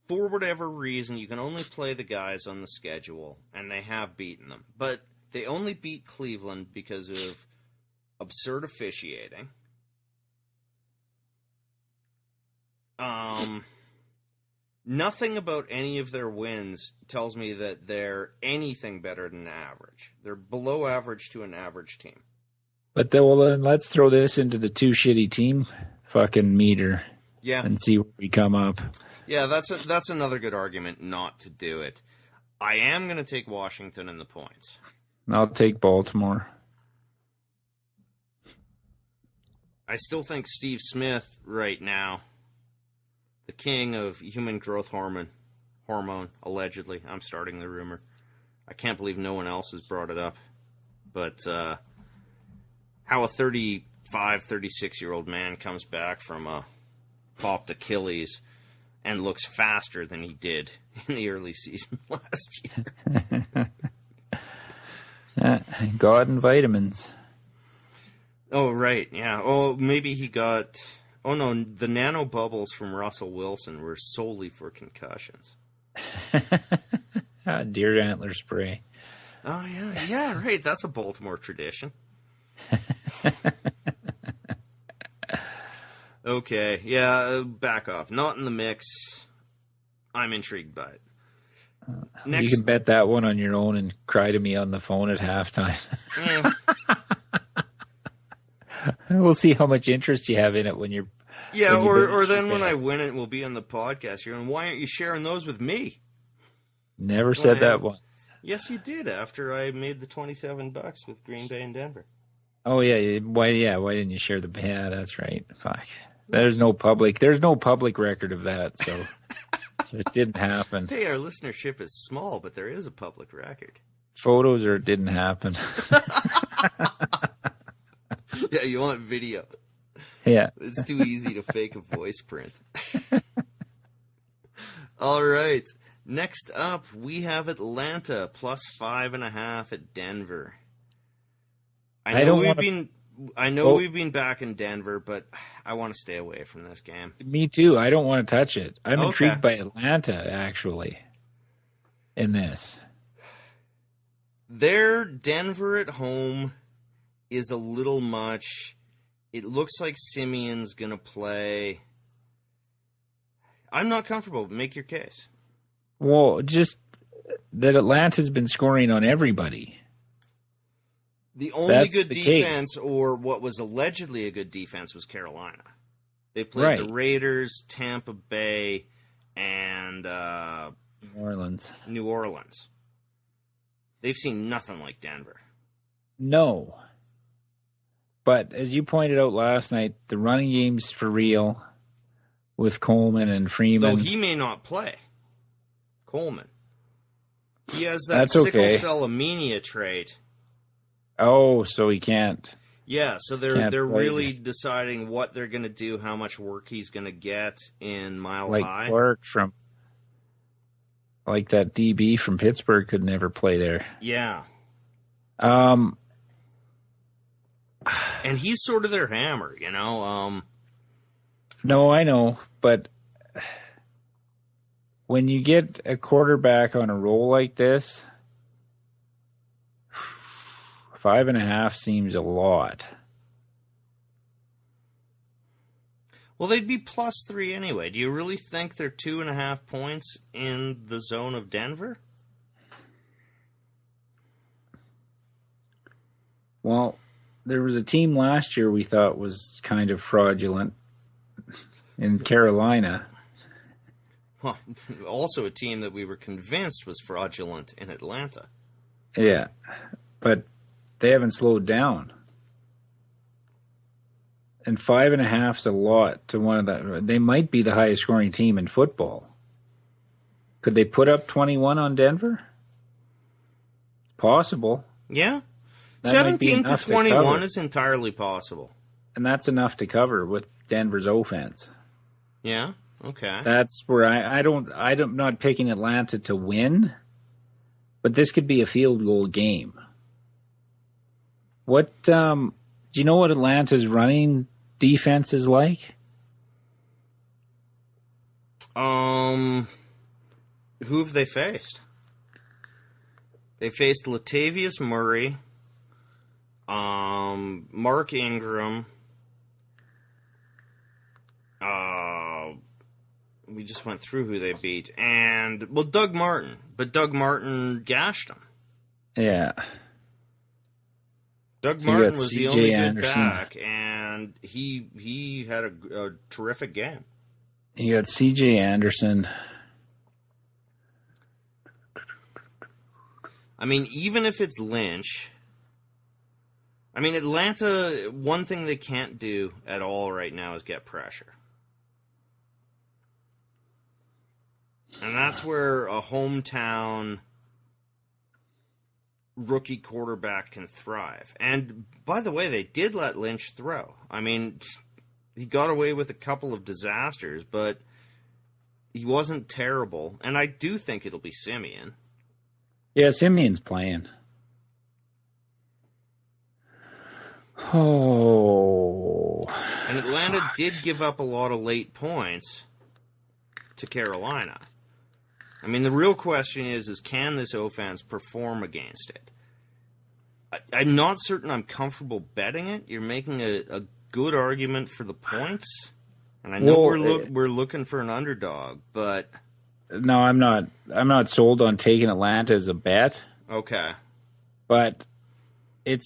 For whatever reason, you can only play the guys on the schedule, and they have beaten them. But they only beat Cleveland because of absurd officiating. Nothing about any of their wins tells me that they're anything better than average. They're below average to an average team. But then let's throw this into the two shitty team fucking meter. Yeah. And see where we come up. Yeah, that's another good argument not to do it. I am going to take Washington in the points. I'll take Baltimore. I still think Steve Smith right now, the king of human growth hormone, allegedly. I'm starting the rumor. I can't believe no one else has brought it up. But how a 35, 36-year-old man comes back from a popped Achilles and looks faster than he did in the early season last year. God and vitamins. Oh, right, yeah. Oh, maybe he got... Oh, no, the nano bubbles from Russell Wilson were solely for concussions. Deer antler spray. Oh, yeah. Yeah, right. That's a Baltimore tradition. Okay, yeah, back off. Not in the mix. I'm intrigued by it. You can bet that one on your own and cry to me on the phone at halftime. We'll see how much interest you have in it when you're... Yeah, or then when I win it, we'll be on the podcast. You're going, why aren't you sharing those with me? Never said that once. Yes, you did after I made the $27 with Green Bay and Denver. Oh, yeah. Why didn't you share the... Yeah, that's right. Fuck. There's no public record of that, so it didn't happen. Hey, our listenership is small, but there is a public record. Photos or it didn't happen. Yeah, you want video. Yeah. It's too easy to fake a voice print. All right. Next up, we have Atlanta plus 5.5 at Denver. I know we've been back in Denver, but I want to stay away from this game. Me too. I don't want to touch it. I'm intrigued by Atlanta, actually, in this. Their Denver at home is a little much. It looks like Simeon's going to play. I'm not comfortable. Make your case. Well, just that Atlanta's been scoring on everybody. The only good defense, or what was allegedly a good defense, was Carolina. They played the Raiders, Tampa Bay, and New Orleans. They've seen nothing like Denver. No. But as you pointed out last night, the running game's for real with Coleman and Freeman. Though he may not play. Coleman. He has that sickle cell anemia trait. Oh, so he can't. Yeah, so they're really deciding what they're going to do, how much work he's going to get in Mile High. Clark like that DB from Pittsburgh could never play there. Yeah. And he's sort of their hammer, you know. No, I know, but when you get a quarterback on a roll like this, 5.5 seems a lot. Well, they'd be plus 3 anyway. Do you really think they're 2.5 points in the zone of Denver? Well, there was a team last year we thought was kind of fraudulent in Carolina. Well, also a team that we were convinced was fraudulent in Atlanta. Yeah, but they haven't slowed down. And 5.5's a lot to one of the... They might be the highest scoring team in football. Could they put up 21 on Denver? Possible. Yeah. 17 to 21 is entirely possible. And that's enough to cover with Denver's offense. Yeah, okay. That's where I'm not picking Atlanta to win, but this could be a field goal game. What do you know what Atlanta's running defense is like? Who have they faced? They faced Latavius Murray, Mark Ingram. We just went through who they beat, and Doug Martin, but Doug Martin gashed them. Yeah. Doug Martin was the only good back, and he had a terrific game. You got C.J. Anderson. I mean, even if it's Lynch, I mean, Atlanta, one thing they can't do at all right now is get pressure. And that's where a hometown rookie quarterback can thrive. And, by the way, they did let Lynch throw. I mean, he got away with a couple of disasters, but he wasn't terrible. And I do think it'll be Simeon. Yeah, Simeon's playing. Oh. And Atlanta did give up a lot of late points to Carolina. I mean, the real question is can this offense perform against it? I'm not certain I'm comfortable betting it. You're making a good argument for the points. And I know we're looking for an underdog, but... No, I'm not sold on taking Atlanta as a bet. Okay. But it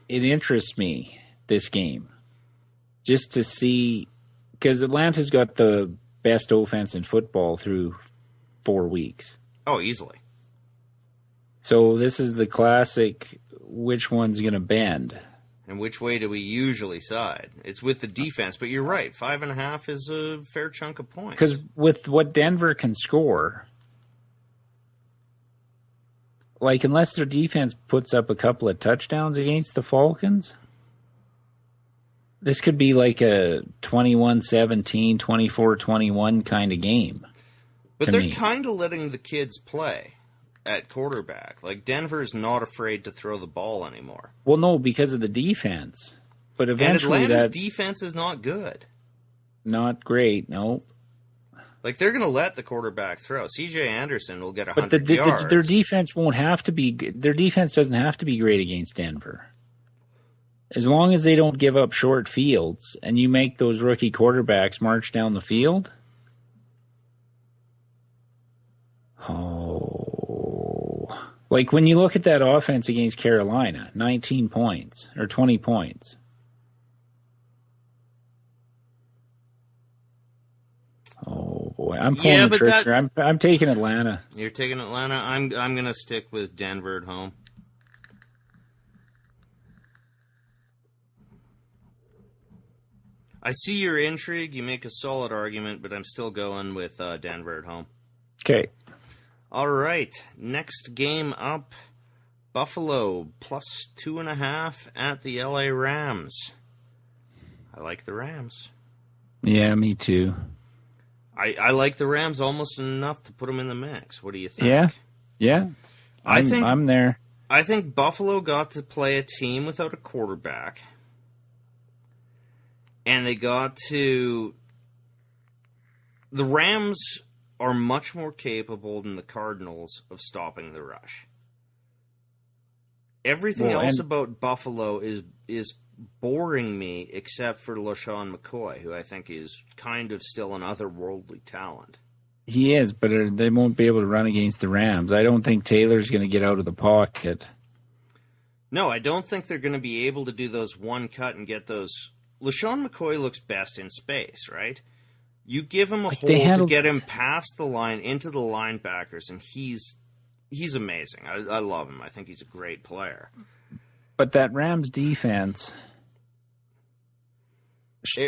interests me, this game. Just to see, because Atlanta's got the best offense in football through 4 weeks. Oh, easily. So this is the classic, which one's going to bend? And which way do we usually side? It's with the defense, but you're right. 5.5 is a fair chunk of points. Because with what Denver can score, like, unless their defense puts up a couple of touchdowns against the Falcons, this could be like a 21-17, 24-21 kind of game. But they're kind of letting the kids play at quarterback. Like, Denver's not afraid to throw the ball anymore. Well, no, because of the defense. But eventually, and Atlanta's defense is not good. Not great, no. Like, they're going to let the quarterback throw. C.J. Anderson will get 100 yards. yards. Their defense won't have to be. Their defense doesn't have to be great against Denver. As long as they don't give up short fields and you make those rookie quarterbacks march down the field. Oh. Like, when you look at that offense against Carolina, 19 points or 20 points. Oh boy, I'm pulling the trigger. I'm taking Atlanta. You're taking Atlanta. I'm going to stick with Denver at home. I see your intrigue. You make a solid argument, but I'm still going with Denver at home. Okay. All right. Next game up, Buffalo plus 2.5 at the LA Rams. I like the Rams. Yeah, me too. I like the Rams almost enough to put them in the mix. What do you think? Yeah. I'm there. I think Buffalo got to play a team without a quarterback. And they got to... The Rams are much more capable than the Cardinals of stopping the rush. Everything else about Buffalo is boring me except for LaShawn McCoy, who I think is kind of still an otherworldly talent. He is, but they won't be able to run against the Rams. I don't think Taylor's going to get out of the pocket. No, I don't think they're going to be able to do those one cut and get those... LaShawn McCoy looks best in space, right? You give him a hole to get him past the line into the linebackers, and he's amazing. I love him. I think he's a great player. But that Rams defense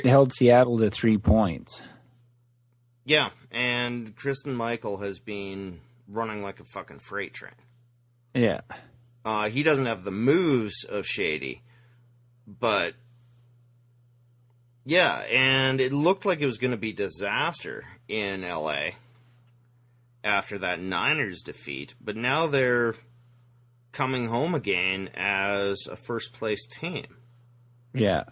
held Seattle to 3 points. Yeah, and Kristen Michael has been running like a fucking freight train. Yeah. He doesn't have the moves of Shady, but... Yeah, and it looked like it was going to be disaster in LA after that Niners defeat, but now they're coming home again as a first-place team. Yeah.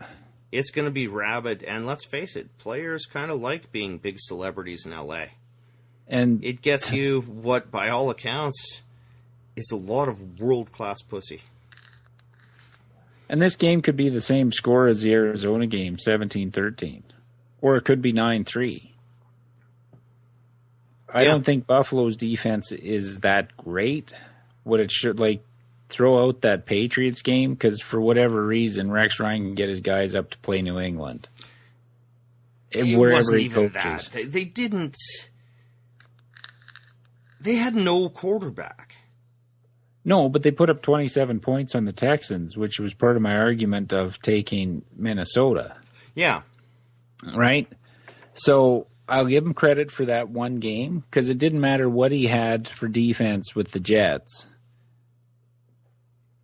It's going to be rabid, and let's face it, players kind of like being big celebrities in LA. And it gets you what, by all accounts, is a lot of world-class pussy. And this game could be the same score as the Arizona game, 17-13. Or it could be 9-3. I don't think Buffalo's defense is that great. What it should, throw out that Patriots game, because for whatever reason, Rex Ryan can get his guys up to play New England. It wasn't even that. They didn't... They had no quarterback. No, but they put up 27 points on the Texans, which was part of my argument of taking Minnesota. Yeah. Right? So I'll give him credit for that one game, because it didn't matter what he had for defense with the Jets.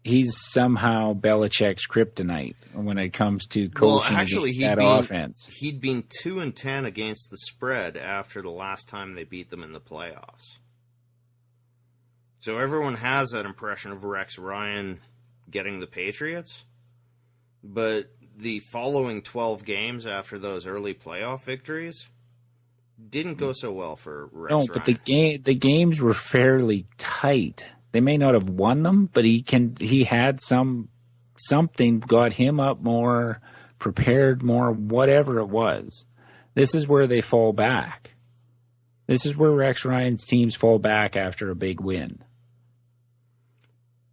He's somehow Belichick's kryptonite when it comes to coaching against that offense. He'd been 2-10 against the spread after the last time they beat them in the playoffs. So everyone has that impression of Rex Ryan getting the Patriots. But the following 12 games after those early playoff victories didn't go so well for Rex Ryan. No, but the games were fairly tight. They may not have won them, but he had something got him up more, prepared more, whatever it was. This is where they fall back. This is where Rex Ryan's teams fall back after a big win.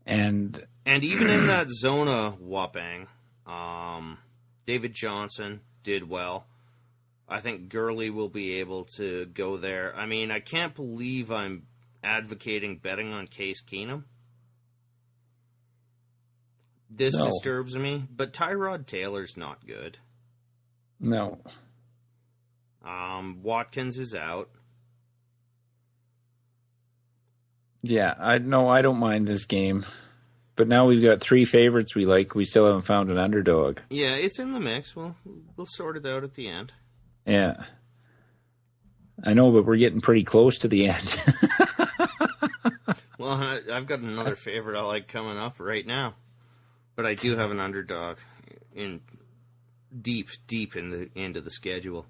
And even in that Zona whopping, David Johnson did well. I think Gurley will be able to go there. I mean, I can't believe I'm advocating betting on Case Keenum. This disturbs me, but Tyrod Taylor's not good. No. Watkins is out. Yeah, I don't mind this game. But now we've got three favorites we like. We still haven't found an underdog. Yeah, it's in the mix. We'll sort it out at the end. Yeah. I know, but we're getting pretty close to the end. Well, I've got another favorite I like coming up right now. But I do have an underdog in deep in the end of the schedule.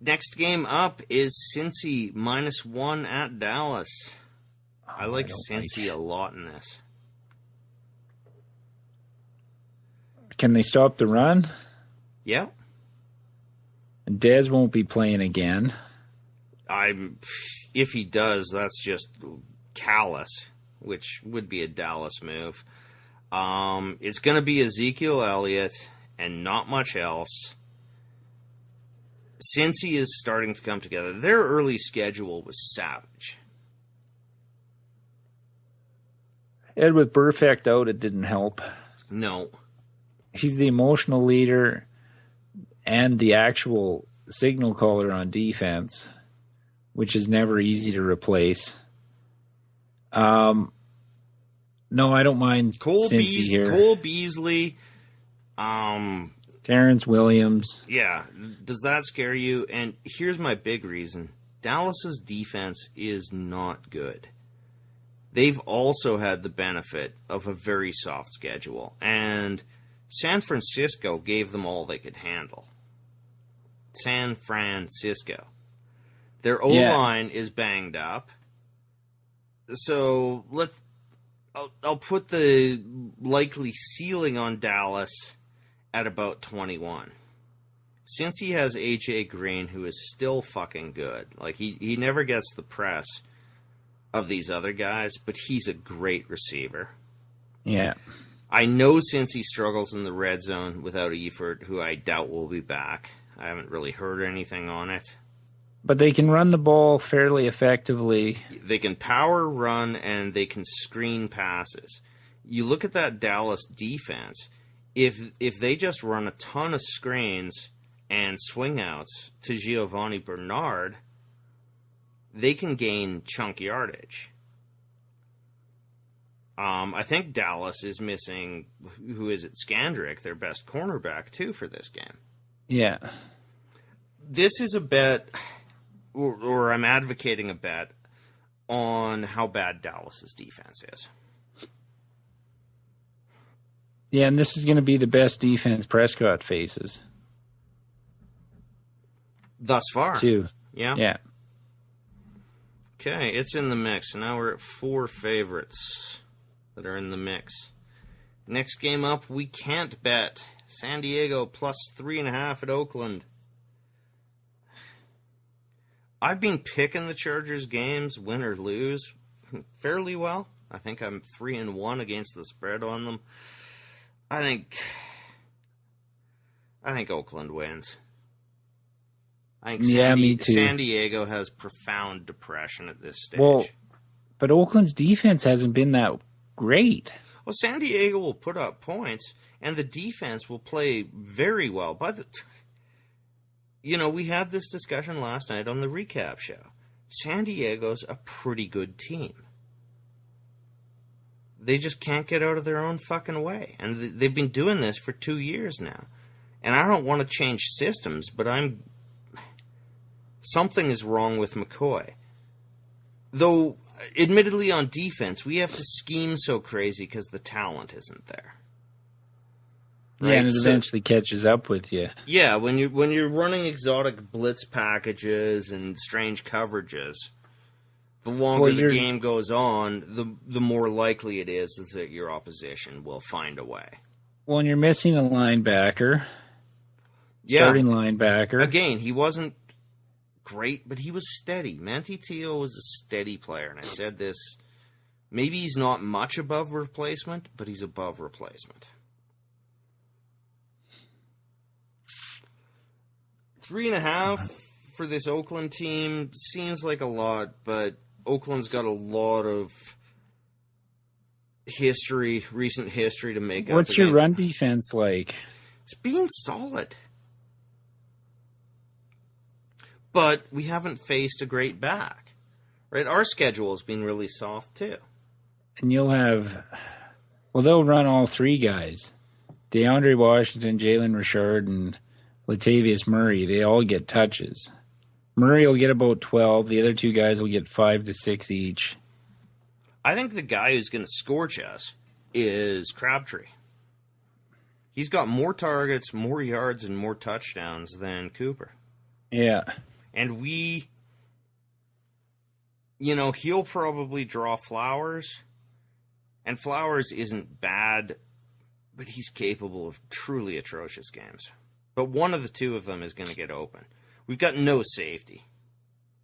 Next game up is Cincy -1 at Dallas. I like Cincy a lot in this. Can they stop the run? Yeah. And Dez won't be playing again. If he does, that's just callous, which would be a Dallas move. It's going to be Ezekiel Elliott and not much else. Cincy is starting to come together. Their early schedule was savage. Ed, with Burfict out, it didn't help. No. He's the emotional leader and the actual signal caller on defense, which is never easy to replace. No, I don't mind Cincy here. Cole Beasley. Terrence Williams. Yeah. Does that scare you? And here's my big reason. Dallas's defense is not good. They've also had the benefit of a very soft schedule. And San Francisco gave them all they could handle. San Francisco. Their O-line is banged up. So I'll put the likely ceiling on Dallas at about 21. Since he has A.J. Green, who is still fucking good. Like, he never gets the press of these other guys, but he's a great receiver. Yeah. I know since he struggles in the red zone without Eifert, who I doubt will be back. I haven't really heard anything on it. But they can run the ball fairly effectively. They can power run, and they can screen passes. You look at that Dallas defense, if they just run a ton of screens and swing outs to Giovanni Bernard, they can gain chunk yardage. I think Dallas is missing, who is it, Skandrick, their best cornerback, too, for this game. Yeah. This is a bet, or I'm advocating a bet, on how bad Dallas's defense is. Yeah, and this is going to be the best defense Prescott faces. Thus far. Too. Yeah? Yeah. Okay, it's in the mix. Now we're at 4 favorites that are in the mix. Next game up, we can't bet. San Diego plus 3.5 at Oakland. I've been picking the Chargers games, win or lose, fairly well. I think I'm 3-1 against the spread on them. I think Oakland wins. I think me too. San Diego has profound depression at this stage. Well, but Oakland's defense hasn't been that great. Well, San Diego will put up points, and the defense will play very well. We had this discussion last night on the recap show. San Diego's a pretty good team. They just can't get out of their own fucking way. And they've been doing this for 2 years now. And I don't want to change systems, but something is wrong with McCoy. Though, admittedly on defense, we have to scheme so crazy because the talent isn't there. Right? Yeah, and it eventually catches up with you. Yeah, when you're running exotic blitz packages and strange coverages, the longer the game goes on, the more likely it is that your opposition will find a way. Well, and you're missing a linebacker. Yeah. Starting linebacker. Again, he wasn't great, but he was steady. Manti Te'o was a steady player, and I said this. Maybe he's not much above replacement, but he's above replacement. 3.5 for this Oakland team seems like a lot, but Oakland's got a lot of recent history to make up. What's your run defense like? It's been solid. But we haven't faced a great back. Right? Our schedule has been really soft, too. And they'll run all 3 guys. DeAndre Washington, Jalen Richard, and Latavius Murray. They all get touches. Murray will get about 12. The other 2 guys will get 5 to 6 each. I think the guy who's going to scorch us is Crabtree. He's got more targets, more yards, and more touchdowns than Cooper. Yeah. And he'll probably draw Flowers. And Flowers isn't bad, but he's capable of truly atrocious games. But one of the 2 of them is going to get open. We've got no safety.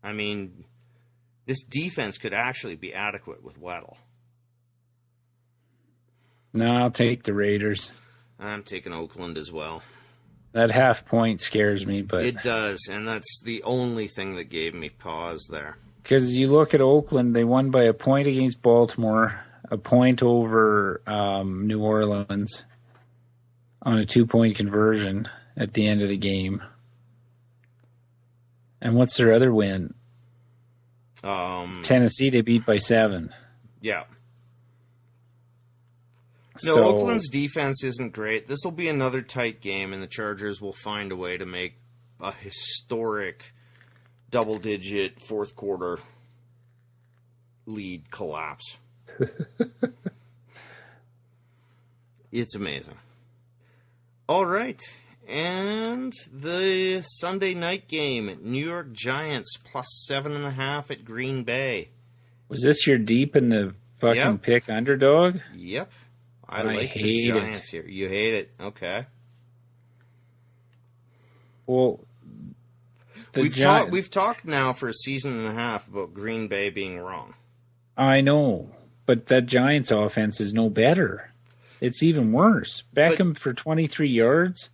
I mean, this defense could actually be adequate with Weddle. No, I'll take the Raiders. I'm taking Oakland as well. That half point scares me, but it does, and that's the only thing that gave me pause there. Because you look at Oakland, they won by a point against Baltimore, a point over New Orleans on a 2-point conversion at the end of the game. And what's their other win? Tennessee, they beat by 7. Yeah. No, Oakland's defense isn't great. This will be another tight game, and the Chargers will find a way to make a historic double-digit fourth quarter lead collapse. It's amazing. All right. And the Sunday night game, New York Giants plus 7.5 at Green Bay. Was this your deep in the fucking pick underdog? Yep. I like the Giants here. You hate it. Okay. Well, we've talked now for a season and a half about Green Bay being wrong. I know, but that Giants offense is no better. It's even worse. Beckham for 23 yards.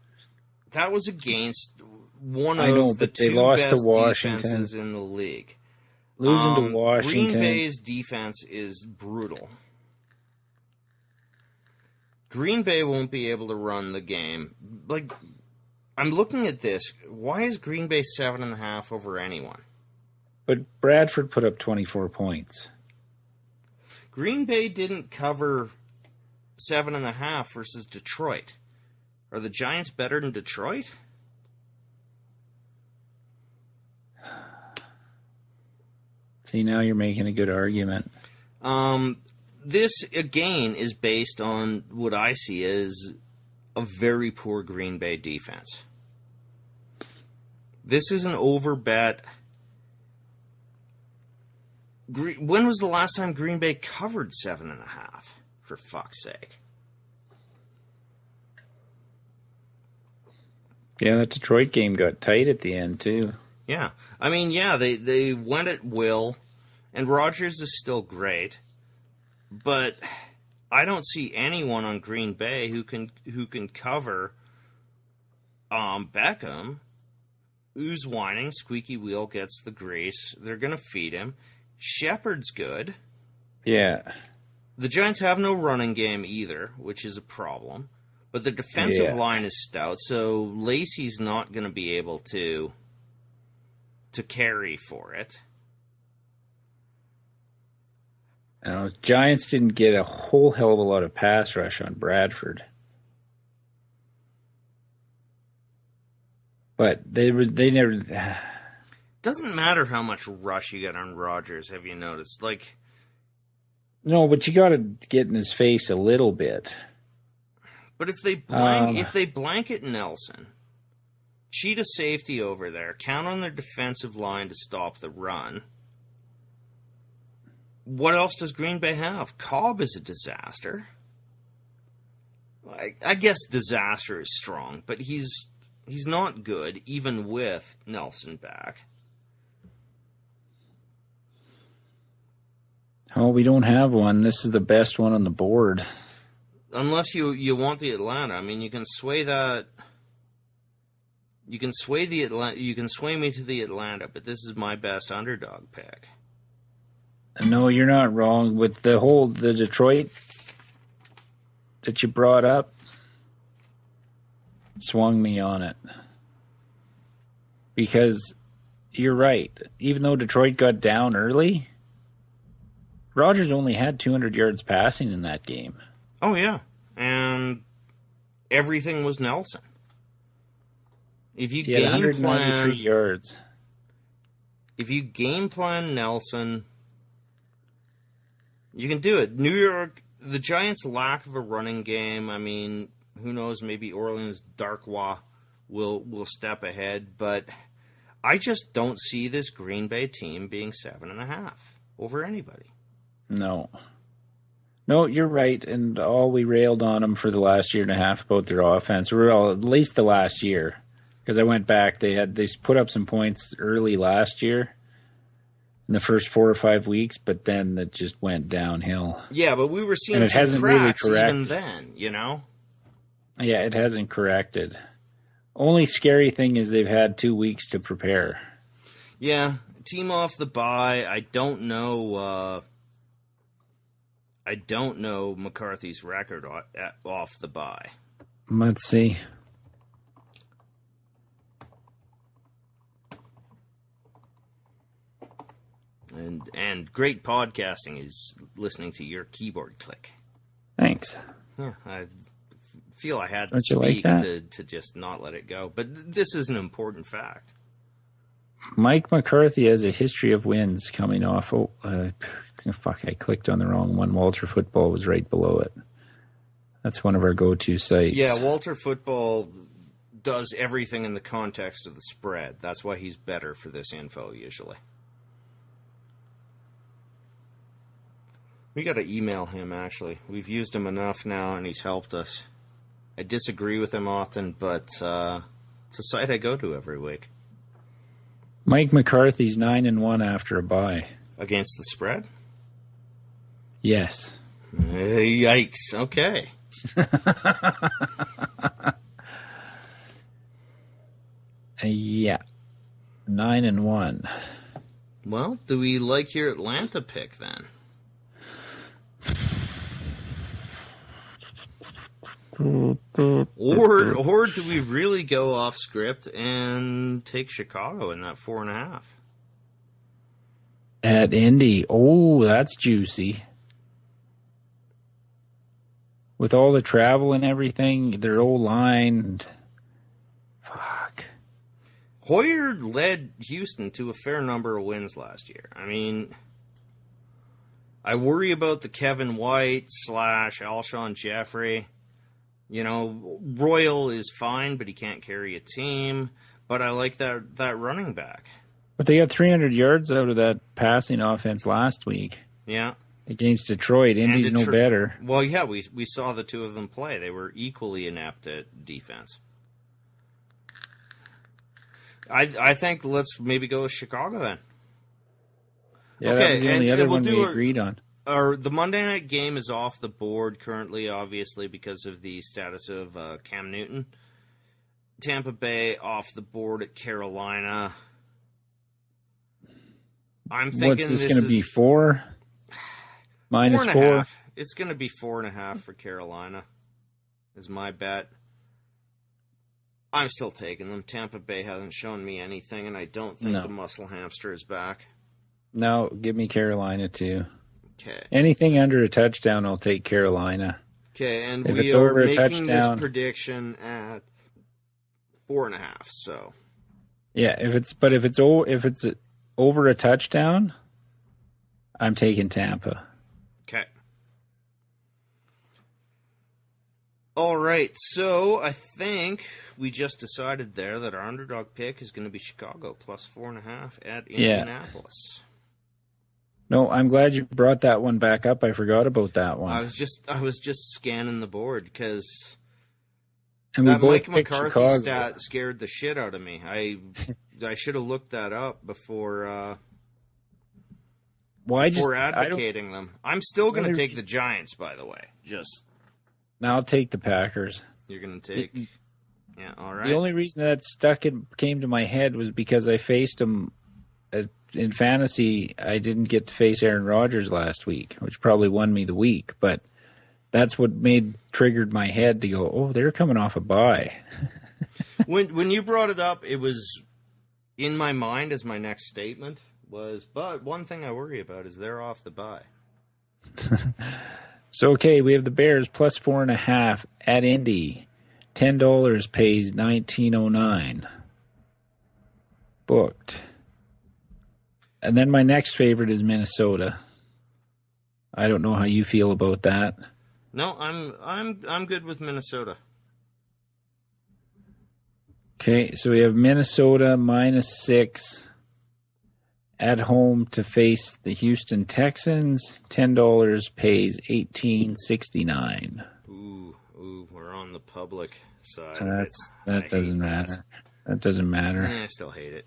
That was against one of the 2 best defenses in the league. Losing to Washington. Green Bay's defense is brutal. Green Bay won't be able to run the game. Like, I'm looking at this. Why is Green Bay 7.5 over anyone? But Bradford put up 24 points. Green Bay didn't cover 7.5 versus Detroit. Are the Giants better than Detroit? See, now you're making a good argument. this, again, is based on what I see as a very poor Green Bay defense. This is an overbet. When was the last time Green Bay covered 7.5? For fuck's sake. Yeah, that Detroit game got tight at the end, too. Yeah. I mean, yeah, they went at will, and Rodgers is still great, but I don't see anyone on Green Bay who can cover Beckham, who's whining, squeaky wheel gets the grease. They're going to feed him. Shepard's good. Yeah. The Giants have no running game either, which is a problem. But the defensive line is stout, so Lacey's not going to be able to carry for it. Giants didn't get a whole hell of a lot of pass rush on Bradford. But they never... Doesn't matter how much rush you get on Rodgers, have you noticed? Like... No, but you got to get in his face a little bit. But if they blanket Nelson, cheat a safety over there, count on their defensive line to stop the run, what else does Green Bay have? Cobb is a disaster. I guess disaster is strong, but he's not good, even with Nelson back. Oh, we don't have one. This is the best one on the board. Unless you want the Atlanta. I mean, you can sway that. You can sway the Atlanta. You can sway me to the Atlanta, but this is my best underdog pick. No, you're not wrong. With the Detroit that you brought up, swung me on it. Because you're right. Even though Detroit got down early, Rodgers only had 200 yards passing in that game. Oh, yeah. And everything was Nelson. If you game 193 yards. If you game plan Nelson, you can do it. New York, the Giants' lack of a running game, I mean, who knows, maybe Orleans Darkwa will step ahead, but I just don't see this Green Bay team being 7.5 over anybody. No, you're right, and all we railed on them for the last year and a half about their offense, well, at least the last year, because I went back, they put up some points early last year in the first 4 or 5 weeks, but then it just went downhill. Yeah, but we were seeing and it some hasn't cracks really even then, you know? Yeah, it hasn't corrected. Only scary thing is they've had 2 weeks to prepare. Yeah, team off the bye. I don't know McCarthy's record off the bye. Let's see. And great podcasting is listening to your keyboard click. Thanks. Yeah, I feel I had to Don't you like speak that? to just not let it go. But this is an important fact. Mike McCarthy has a history of wins coming off. I clicked on the wrong one. Walter Football was right below it. That's one of our go-to sites. Yeah, Walter Football does everything in the context of the spread. That's why he's better for this info, usually. We got to email him, actually. We've used him enough now, and he's helped us. I disagree with him often, but it's a site I go to every week. Mike McCarthy's 9-1 after a bye. Against the spread? Yes. Yikes. Okay. Yeah. 9-1. Well, do we like your Atlanta pick then? Or do we really go off script and take Chicago in that 4.5? At Indy. Oh, that's juicy. With all the travel and everything, their old line. Fuck. Hoyer led Houston to a fair number of wins last year. I mean, I worry about the Kevin White / Alshon Jeffrey. Royal is fine, but he can't carry a team. But I like that running back. But they got 300 yards out of that passing offense last week. Yeah. Against Detroit. Indy's no better. Well, yeah, we saw the two of them play. They were equally inept at defense. I think let's maybe go with Chicago then. Yeah, okay, that was the only other one we agreed on. The Monday night game is off the board currently, obviously, because of the status of Cam Newton. Tampa Bay off the board at Carolina. I'm thinking what's this going to be, 4? Minus 4? It's going to be 4.5 for Carolina, is my bet. I'm still taking them. Tampa Bay hasn't shown me anything, and I don't think the muscle hamster is back. No, give me Carolina too. Okay. Anything under a touchdown, I'll take Carolina. Okay, and we are making this prediction at 4.5. So. Yeah, if it's over a touchdown, I'm taking Tampa. Okay. All right, so I think we just decided there that our underdog pick is going to be Chicago plus 4.5 at Indianapolis. No, I'm glad you brought that one back up. I forgot about that one. I was just scanning the board because that Mike McCarthy stat scared the shit out of me. I should have looked that up before advocating them. I'm still going to take the Giants, by the way. Now I'll take the Packers. You're going to take... Yeah, all right. The only reason that came to my head was because I faced him in fantasy. I didn't get to face Aaron Rodgers last week, which probably won me the week. But that's what triggered my head to go, oh, they're coming off a bye. When you brought it up, it was in my mind as my next statement was, but one thing I worry about is they're off the bye. So, okay, we have the Bears plus 4.5 at Indy. $10 pays $19.09. Booked. And then my next favorite is Minnesota. I don't know how you feel about that. No, I'm good with Minnesota. Okay, so we have Minnesota minus 6 at home to face the Houston Texans. $10 pays $18.69. Ooh, we're on the public side. That doesn't matter. That doesn't matter. I still hate it.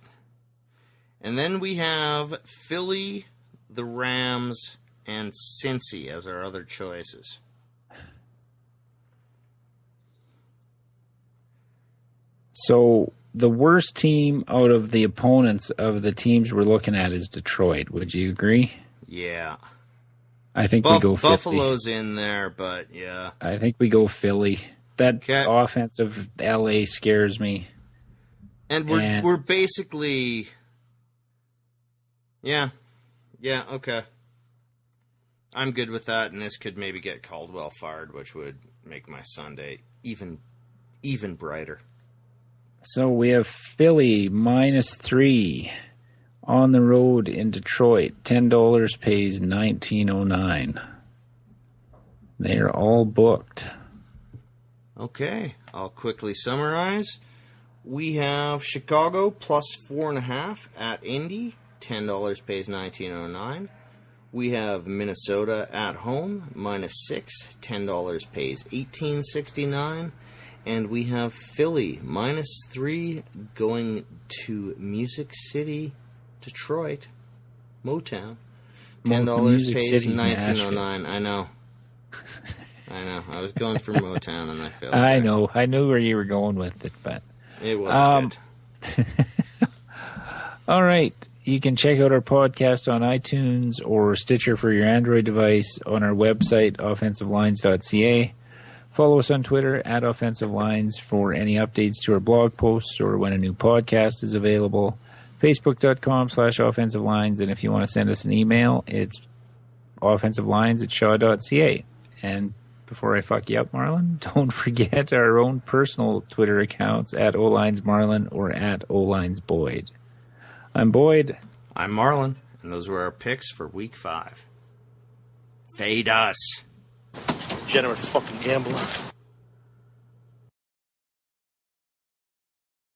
And then we have Philly, the Rams, and Cincy as our other choices. So the worst team out of the opponents of the teams we're looking at is Detroit. Would you agree? Yeah. I think we go Philly. Buffalo's in there, but yeah. I think we go Philly. That offense of LA scares me. And we're basically... Yeah, okay. I'm good with that, and this could maybe get Caldwell fired, which would make my Sunday even brighter. So we have Philly minus 3 on the road in Detroit. $10 pays $19.09. They are all booked. Okay, I'll quickly summarize. We have Chicago plus 4.5 at Indy. $10 pays $19.09. We have Minnesota at home minus 6. $10 pays $18.69. And we have Philly minus 3 going to Music City, Detroit, Motown. $10 pays $19.09. I know. I was going for Motown and I failed. I know. I knew where you were going with it, but it wasn't good. All right. You can check out our podcast on iTunes or Stitcher for your Android device on our website, offensivelines.ca. Follow us on Twitter at Offensive Lines for any updates to our blog posts or when a new podcast is available. Facebook.com/Offensive Lines. And if you want to send us an email, it's offensivelines@shaw.ca. And before I fuck you up, Marlon, don't forget our own personal Twitter accounts at OLinesMarlon or at OLinesBoyd. I'm Boyd. I'm Marlon, and those were our picks for Week 5. Fade us. Degenerate fucking gambler.